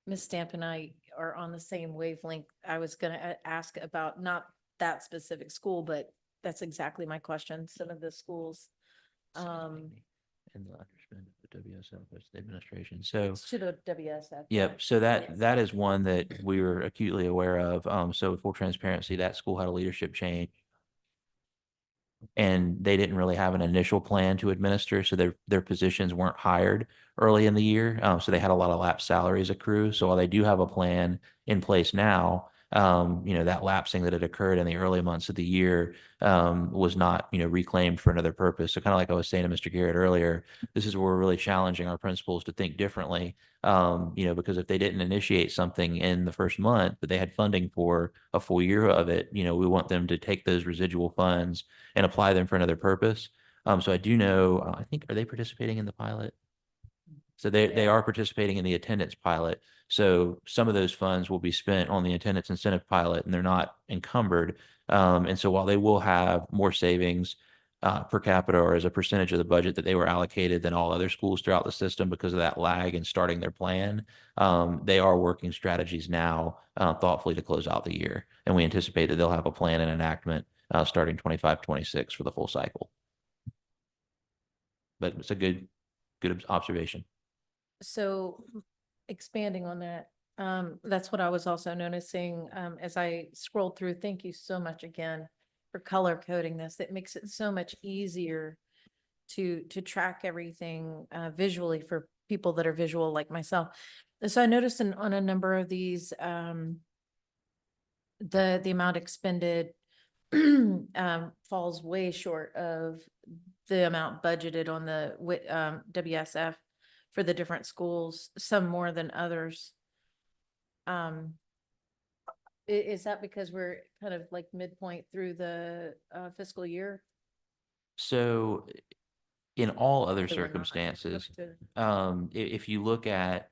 Ms. Stamp and I are on the same wavelength. I was going to ask about not that specific school, but that's exactly my question. Some of the schools. And the underspend of the WSF, that's the administration. So It's to the WSF. yep. So that Yes. that is one that we were acutely aware of. So full transparency, that school had a leadership change. And they didn't really have an initial plan to administer, so their positions weren't hired early in the year. So they had a lot of lapsed salaries accrue. So while they do have a plan in place now, that lapsing that had occurred in the early months of the year was not, reclaimed for another purpose. So kind of like I was saying to Mr. Garrett earlier, this is where we're really challenging our principals to think differently. Because if they didn't initiate something in the first month, but they had funding for a full year of it, we want them to take those residual funds and apply them for another purpose. So I do know, I think, are they participating in the pilot? So they are participating in the attendance pilot. So some of those funds will be spent on the attendance incentive pilot and they're not encumbered. And so while they will have more savings per capita or as a percentage of the budget that they were allocated than all other schools throughout the system because of that lag in starting their plan, they are working strategies now thoughtfully to close out the year. And we anticipate that they'll have a plan and enactment starting 25-26 for the full cycle. But it's a good observation. So expanding on that, that's what I was also noticing as I scrolled through. Thank you so much again for color coding this. It makes it so much easier to track everything visually for people that are visual like myself. So I noticed on a number of these, the amount expended falls way short of the amount budgeted on the WSF for the different schools, some more than others. Is that because we're kind of like midpoint through the fiscal year? So in all other They were not. circumstances, Okay. if you look at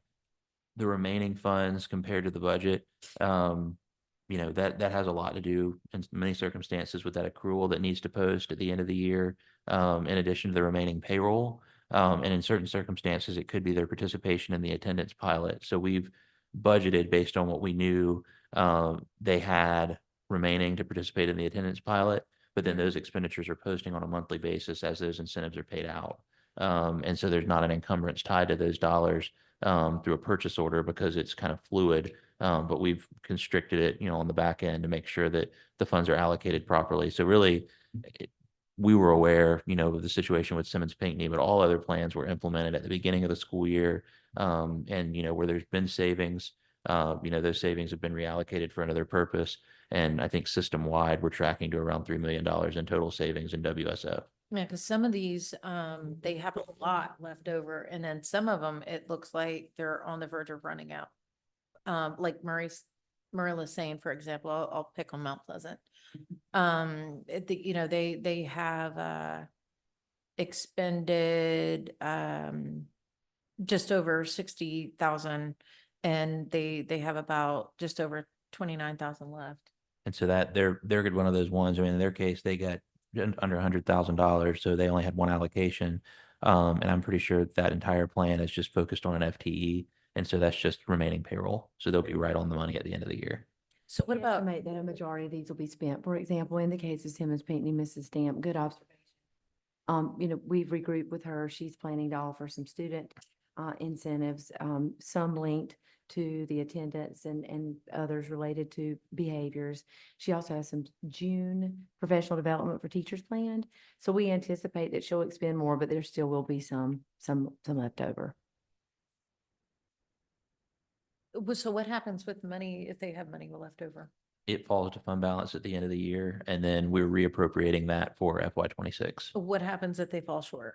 the remaining funds compared to the budget, that has a lot to do in many circumstances with that accrual that needs to post at the end of the year, in addition to the remaining payroll. And in certain circumstances, it could be their participation in the attendance pilot. So we've budgeted based on what we knew they had remaining to participate in the attendance pilot, but then those expenditures are posting on a monthly basis as those incentives are paid out. And so there's not an encumbrance tied to those dollars through a purchase order because it's kind of fluid. But we've constricted it, on the back end to make sure that the funds are allocated properly. So really, we were aware, of the situation with Simmons Pinckney, but all other plans were implemented at the beginning of the school year. And, where there's been savings, those savings have been reallocated for another purpose. And I think system-wide, we're tracking to around $3 million in total savings in WSF. Yeah, because some of these, they have a lot left over, and then some of them, it looks like they're on the verge of running out. Like Marilla's saying, for example, I'll pick on Mount Pleasant. They have expended just over 60,000, and they have about just over 29,000 left. And so that they're one of those ones. I mean, in their case, they got under $100,000, so they only had one allocation. And I'm pretty sure that entire plan is just focused on an FTE, and so that's just remaining payroll. So they'll be right on the money at the end of the year. So what We about, estimate that a majority of these will be spent. For example, in the case of Simmons Pinckney, Mrs. Stamp, good observation. We've regrouped with her. She's planning to offer some student incentives, some linked to the attendance and others related to behaviors. She also has some June professional development for teachers planned. So we anticipate that she'll expend more, but there still will be some left over. so what happens with money if they have money left over? It falls to fund balance at the end of the year, and then we're reappropriating that for FY26. What happens if they fall short?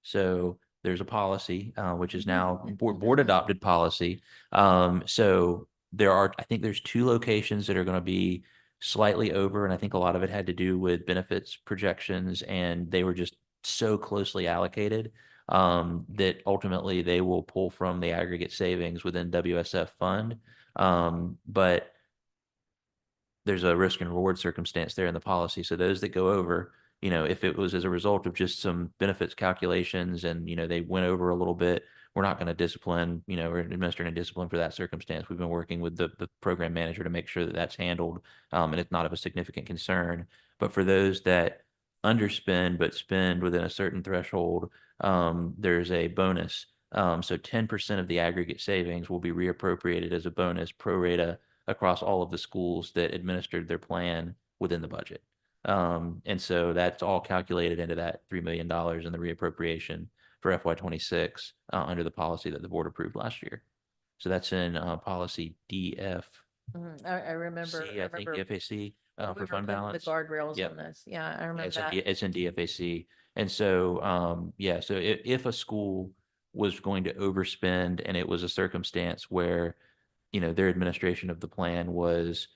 So there's a policy, which is now board adopted policy. So I think there's 2 locations that are going to be slightly over, and I think a lot of it had to do with benefits projections, and they were just so closely allocated that ultimately they will pull from the aggregate savings within WSF fund. But there's a risk and reward circumstance there in the policy. So those that go over, if it was as a result of just some benefits calculations and, they went over a little bit, we're not going to discipline, or administer any discipline for that circumstance. We've been working with the program manager to make sure that that's handled, and it's not of a significant concern. But for those that underspend but spend within a certain threshold, there's a bonus. So 10% of the aggregate savings will be reappropriated as a bonus pro rata across all of the schools that administered their plan within the budget. And so that's all calculated into that $3 million in the reappropriation for FY26 under the policy that the board approved last year. So that's in policy DF. I remember. I think FAC we for were fund putting balance. the guardrails Yep. on this. Yeah, I remember It's that. it's in DFAC. And so, so if a school was going to overspend and it was a circumstance where, their administration of the plan was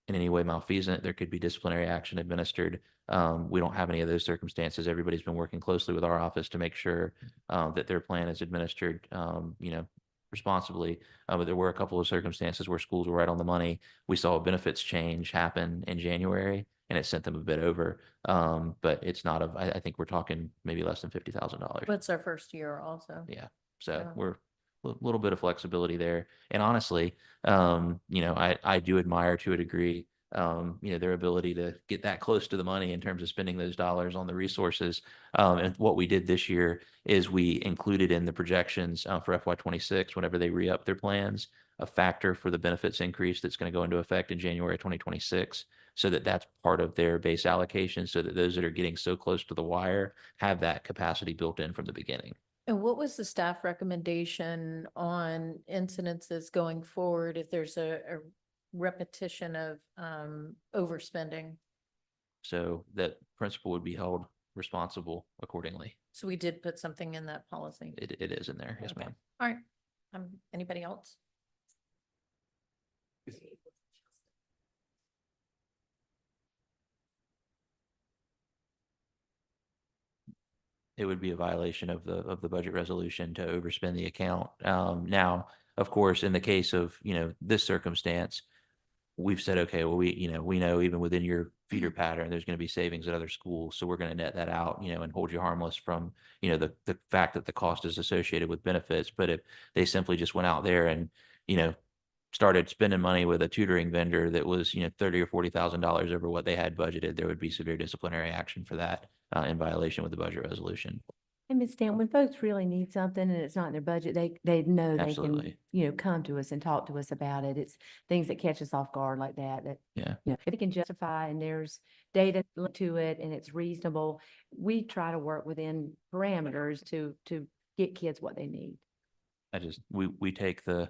in any way malfeasant, there could be disciplinary action administered. We don't have any of those circumstances. Everybody's been working closely with our office to make sure that their plan is administered, responsibly. But there were a couple of circumstances where schools were right on the money. We saw a benefits change happen in January, and it sent them a bit over. But it's not I think we're talking maybe less than $50,000. But it's our first year also. Yeah. So Yeah. we're a little bit of flexibility there. And honestly, I do admire to a degree, their ability to get that close to the money in terms of spending those dollars on the resources. And what we did this year is we included in the projections for FY26, whenever they re-up their plans, a factor for the benefits increase that's going to go into effect in January 2026, so that that's part of their base allocation, so that those that are getting so close to the wire have that capacity built in from the beginning. And what was the staff recommendation on incidences going forward if there's a repetition of overspending? So that principal would be held responsible accordingly. So we did put something in that policy. It is in there. Yes, Okay. ma'am. All right. Anybody else? It would be a violation of the budget resolution to overspend the account. Now, of course, in the case of, this circumstance, we've said, okay, well, we know even within your feeder pattern, there's going to be savings at other schools. So we're going to net that out, and hold you harmless from, the fact that the cost is associated with benefits. But if they simply just went out there and, started spending money with a tutoring vendor that was, $30,000 or $40,000 over what they had budgeted, there would be severe disciplinary action for that in violation with the budget resolution. And Ms. Stamp, when folks really need something and it's not in their budget, they know they can, Absolutely. come to us and talk to us about it. It's things that catch us off guard like that, Yeah. if it can justify and there's data to it and it's reasonable, we try to work within parameters to get kids what they need. We take the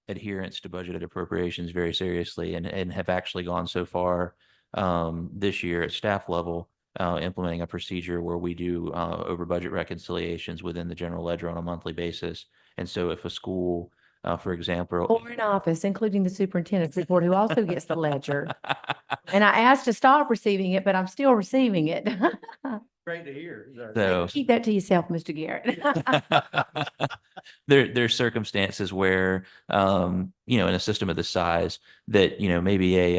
adherence to budgeted appropriations very seriously and have actually gone so far this year at staff level, implementing a procedure where we do over budget reconciliations within the general ledger on a monthly basis. And so if a school, for example, Or in office, including the superintendent's report, who also gets the ledger. And I asked to stop receiving it, but I'm still receiving it. Great to hear. So Keep that to yourself, Mr. Garrett. there's circumstances where, in a system of this size that, maybe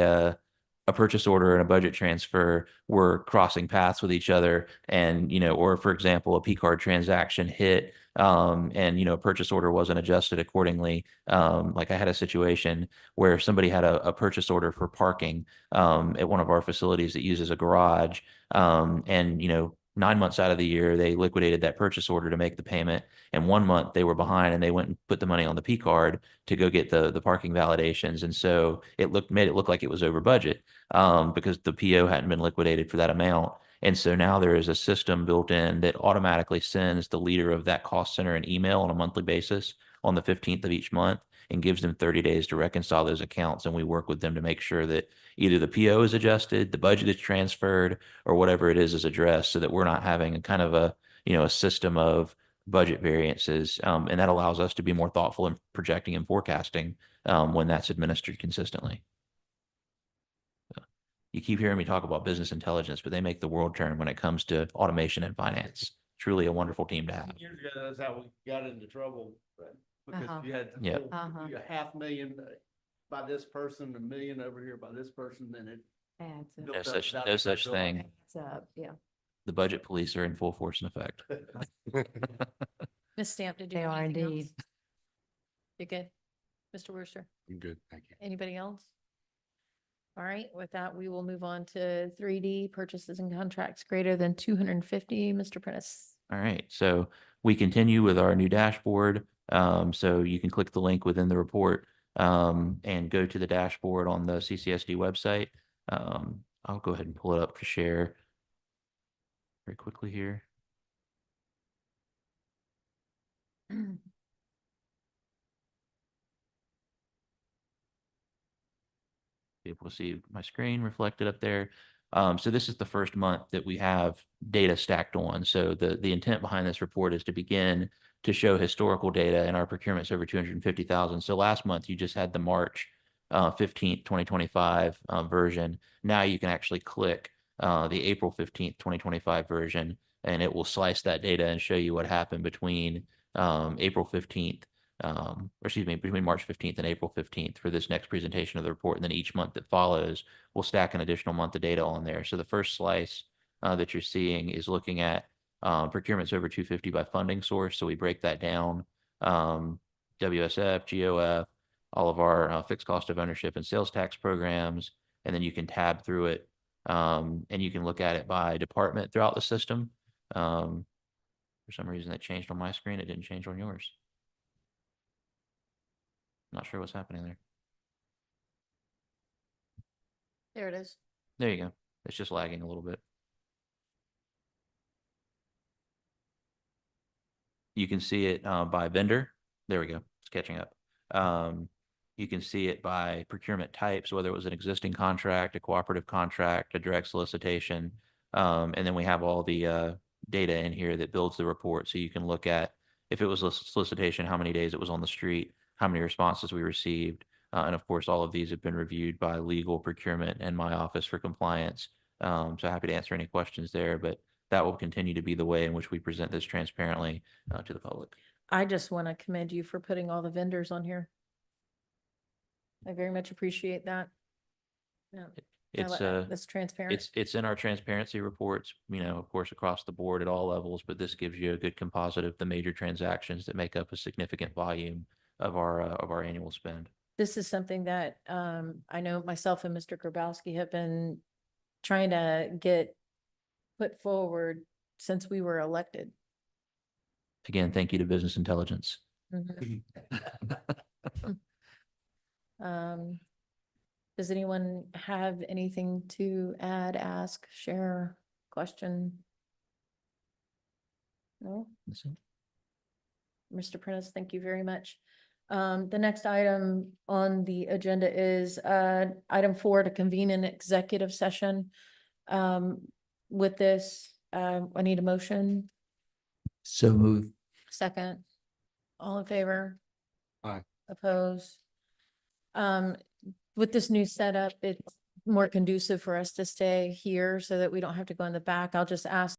a purchase order and a budget transfer were crossing paths with each other and, or for example, a P card transaction hit, and, a purchase order wasn't adjusted accordingly. Like I had a situation where somebody had a purchase order for parking, at one of our facilities that uses a garage. And, 9 months out of the year, they liquidated that purchase order to make the payment. And 1 month they were behind and they went and put the money on the P card to go get the parking validations. And so made it look like it was over budget, because the PO hadn't been liquidated for that amount. And so now there is a system built in that automatically sends the leader of that cost center an email on a monthly basis on the 15th of each month and gives them 30 days to reconcile those accounts. And we work with them to make sure that either the PO is adjusted, the budget is transferred, or whatever it is addressed, so that we're not having a kind of a system of budget variances. And that allows us to be more thoughtful in projecting and forecasting when that's administered consistently. You keep hearing me talk about business intelligence, but they make the world turn when it comes to automation and finance. Truly a wonderful team to have. Years ago, that's how we got into trouble, because Uh-huh. you had Yeah. you got 500,000 by this person, 1 million over here by this person, then it Adds up. built up No without such thing. Adds up, yeah. The budget police are in full force and effect. Ms. Stamp, did you They have are anything else? indeed. You good? Mr. Worcester? I'm good, thank you. Anybody else? All right, with that, we will move on to 3D purchases and contracts greater than 250. Mr. Prentice. All right, so we continue with our new dashboard. So you can click the link within the report and go to the dashboard on the CCSD website. I'll go ahead and pull it up to share very quickly here. Be able to see my screen reflected up there. So this is the first month that we have data stacked on. So the intent behind this report is to begin to show historical data, and our procurement's over 250,000. So last month you just had the March 15th, 2025 version. Now you can actually click the April 15th, 2025 version, and it will slice that data and show you what happened between April 15th, between March 15th and April 15th for this next presentation of the report. And then each month that follows, we'll stack an additional month of data on there. So the first slice that you're seeing is looking at procurements over 250 by funding source. So we break that down, WSF, GOF, all of our fixed cost of ownership and sales tax programs. And then you can tab through it, and you can look at it by department throughout the system. For some reason that changed on my screen. It didn't change on yours. Not sure what's happening there. There it is. There you go. It's just lagging a little bit. You can see it by vendor. There we go. It's catching up. You can see it by procurement types, whether it was an existing contract, a cooperative contract, a direct solicitation. And then we have all the data in here that builds the report. So you can look at if it was a solicitation, how many days it was on the street, how many responses we received. And of course, all of these have been reviewed by legal, procurement, and my office for compliance. So happy to answer any questions there, but that will continue to be the way in which we present this transparently to the public. I just want to commend you for putting all the vendors on here. I very much appreciate that. Yeah. It's That's transparent. it's in our transparency reports, of course, across the board at all levels, but this gives you a good composite of the major transactions that make up a significant volume of our annual spend. This is something that I know myself and Mr. Grabowski have been trying to get put forward since we were elected. again, thank you to Business Intelligence. Mhm. Does anyone have anything to add, ask, share, question? No? Mr. Prentice, thank you very much. The next item on the agenda is item 4, to convene an executive session. With this, I need a motion. So move. Second. All in favor? Aye. Oppose? With this new setup, it's more conducive for us to stay here so that we don't have to go in the back. I'll just ask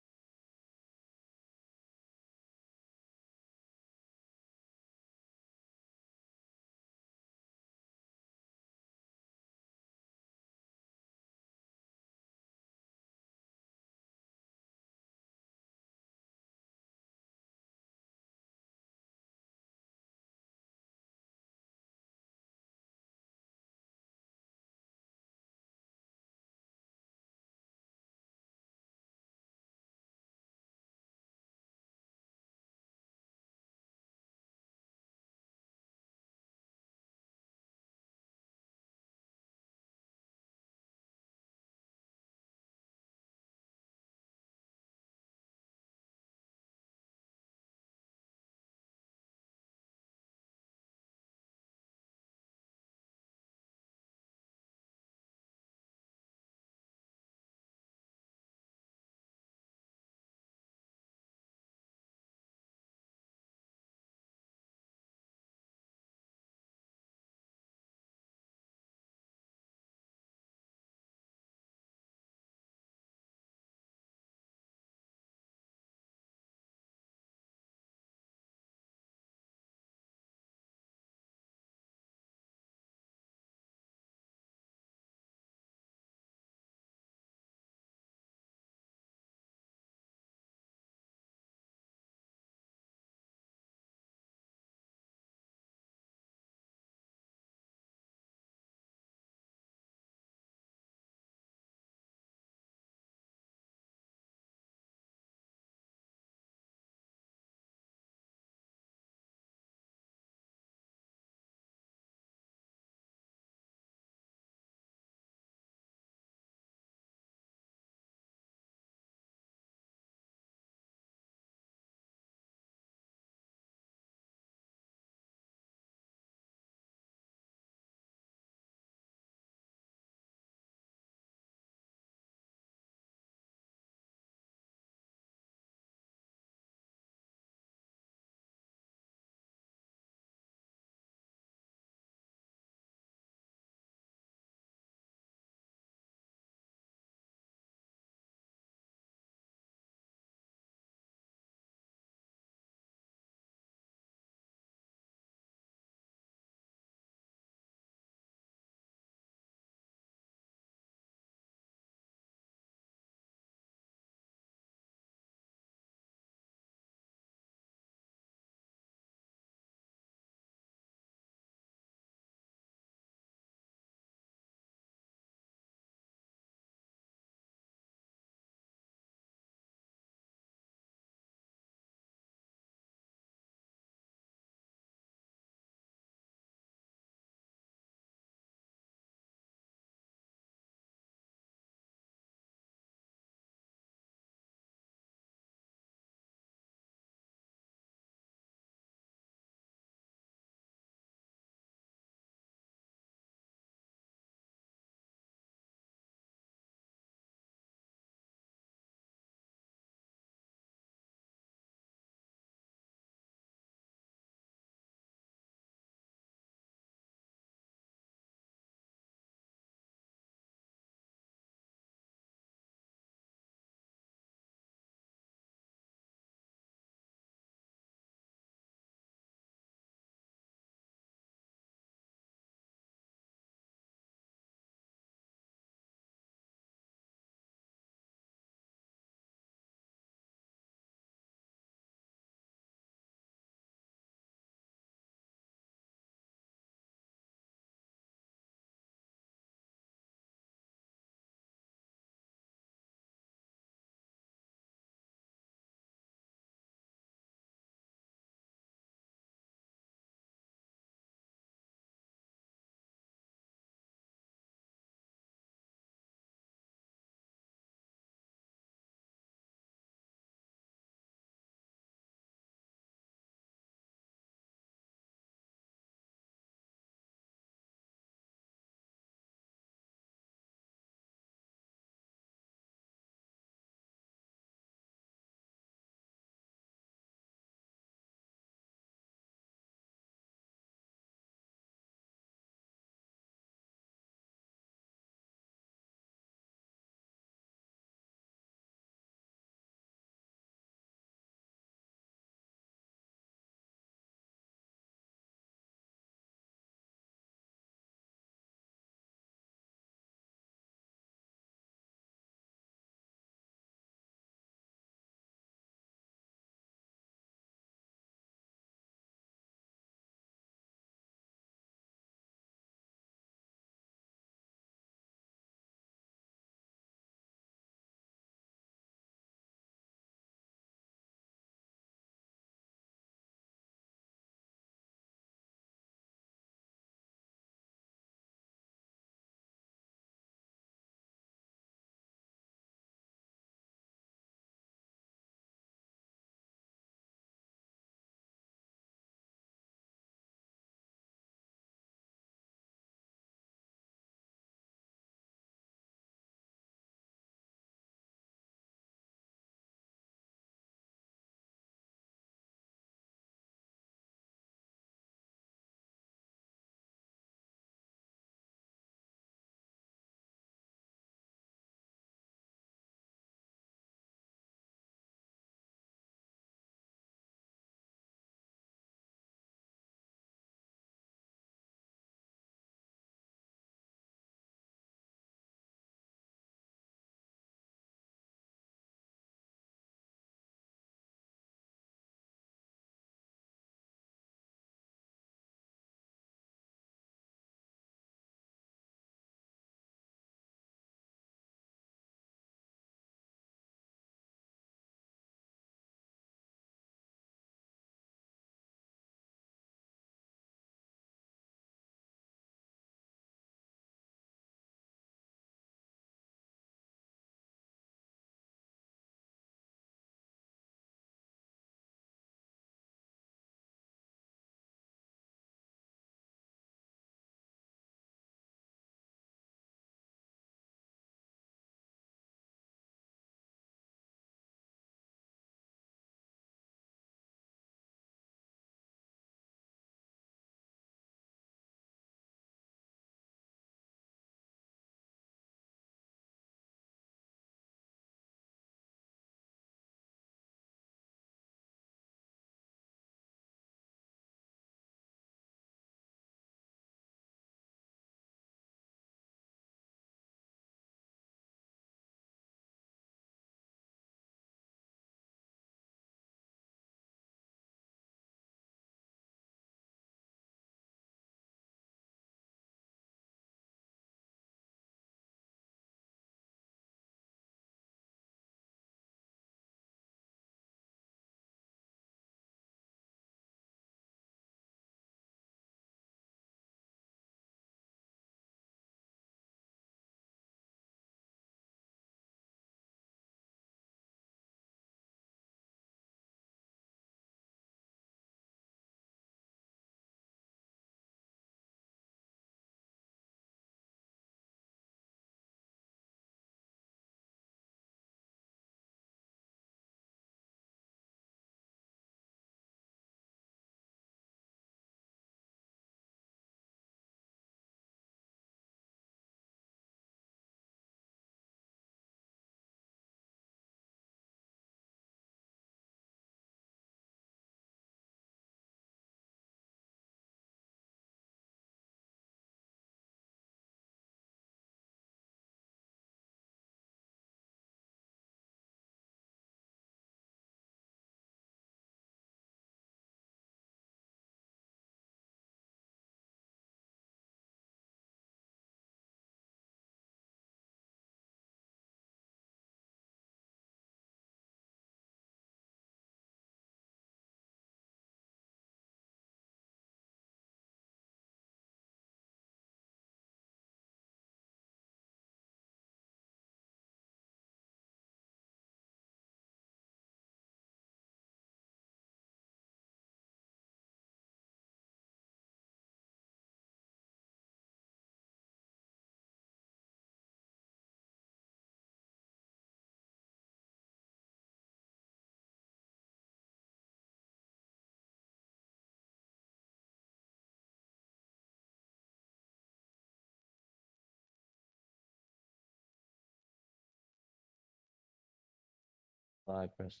Live, Chris.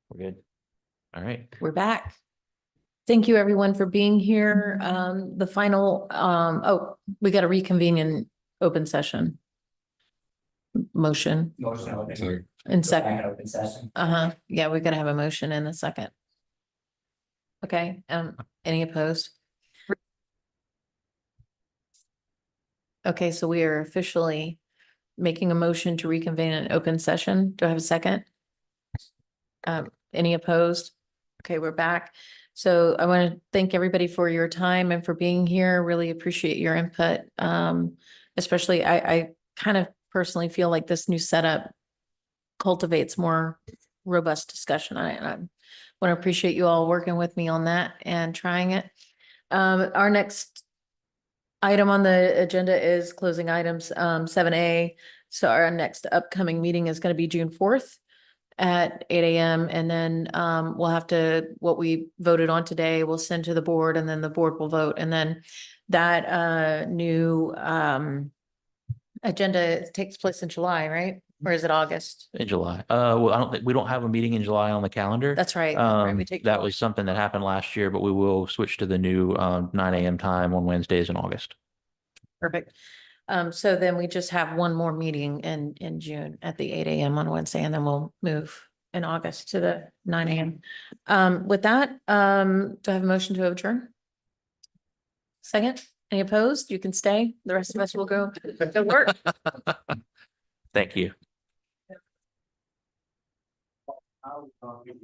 We're good. All right. We're back. Thank you, everyone, for being here. The final, we got to reconvene in open session. Motion Motion open. So and second. Open session. Yeah, we got to have a motion in a second. Okay, any opposed? Okay, so we are officially making a motion to reconvene an open session. Do I have a second? Any opposed? Okay, we're back. So I want to thank everybody for your time and for being here. Really appreciate your input. Especially I kind of personally feel like this new setup cultivates more robust discussion. I want to appreciate you all working with me on that and trying it. Our next item on the agenda is closing items, 7A. So our next upcoming meeting is going to be June 4th at 8 a.m. And then we'll have to, what we voted on today, we'll send to the board and then the board will vote. And then that new agenda takes place in July, right? Or is it August? In July. Well, I don't think, we don't have a meeting in July on the calendar. That's right. That's right. We take That July. was something that happened last year, but we will switch to the new 9 a.m. time on Wednesdays in August. Perfect. So then we just have one more meeting in June at the 8 a.m. on Wednesday, and then we'll move in August to the 9 a.m. With that, do I have a motion to adjourn? Second, any opposed? You can stay. The rest of us will go to work. Thank you.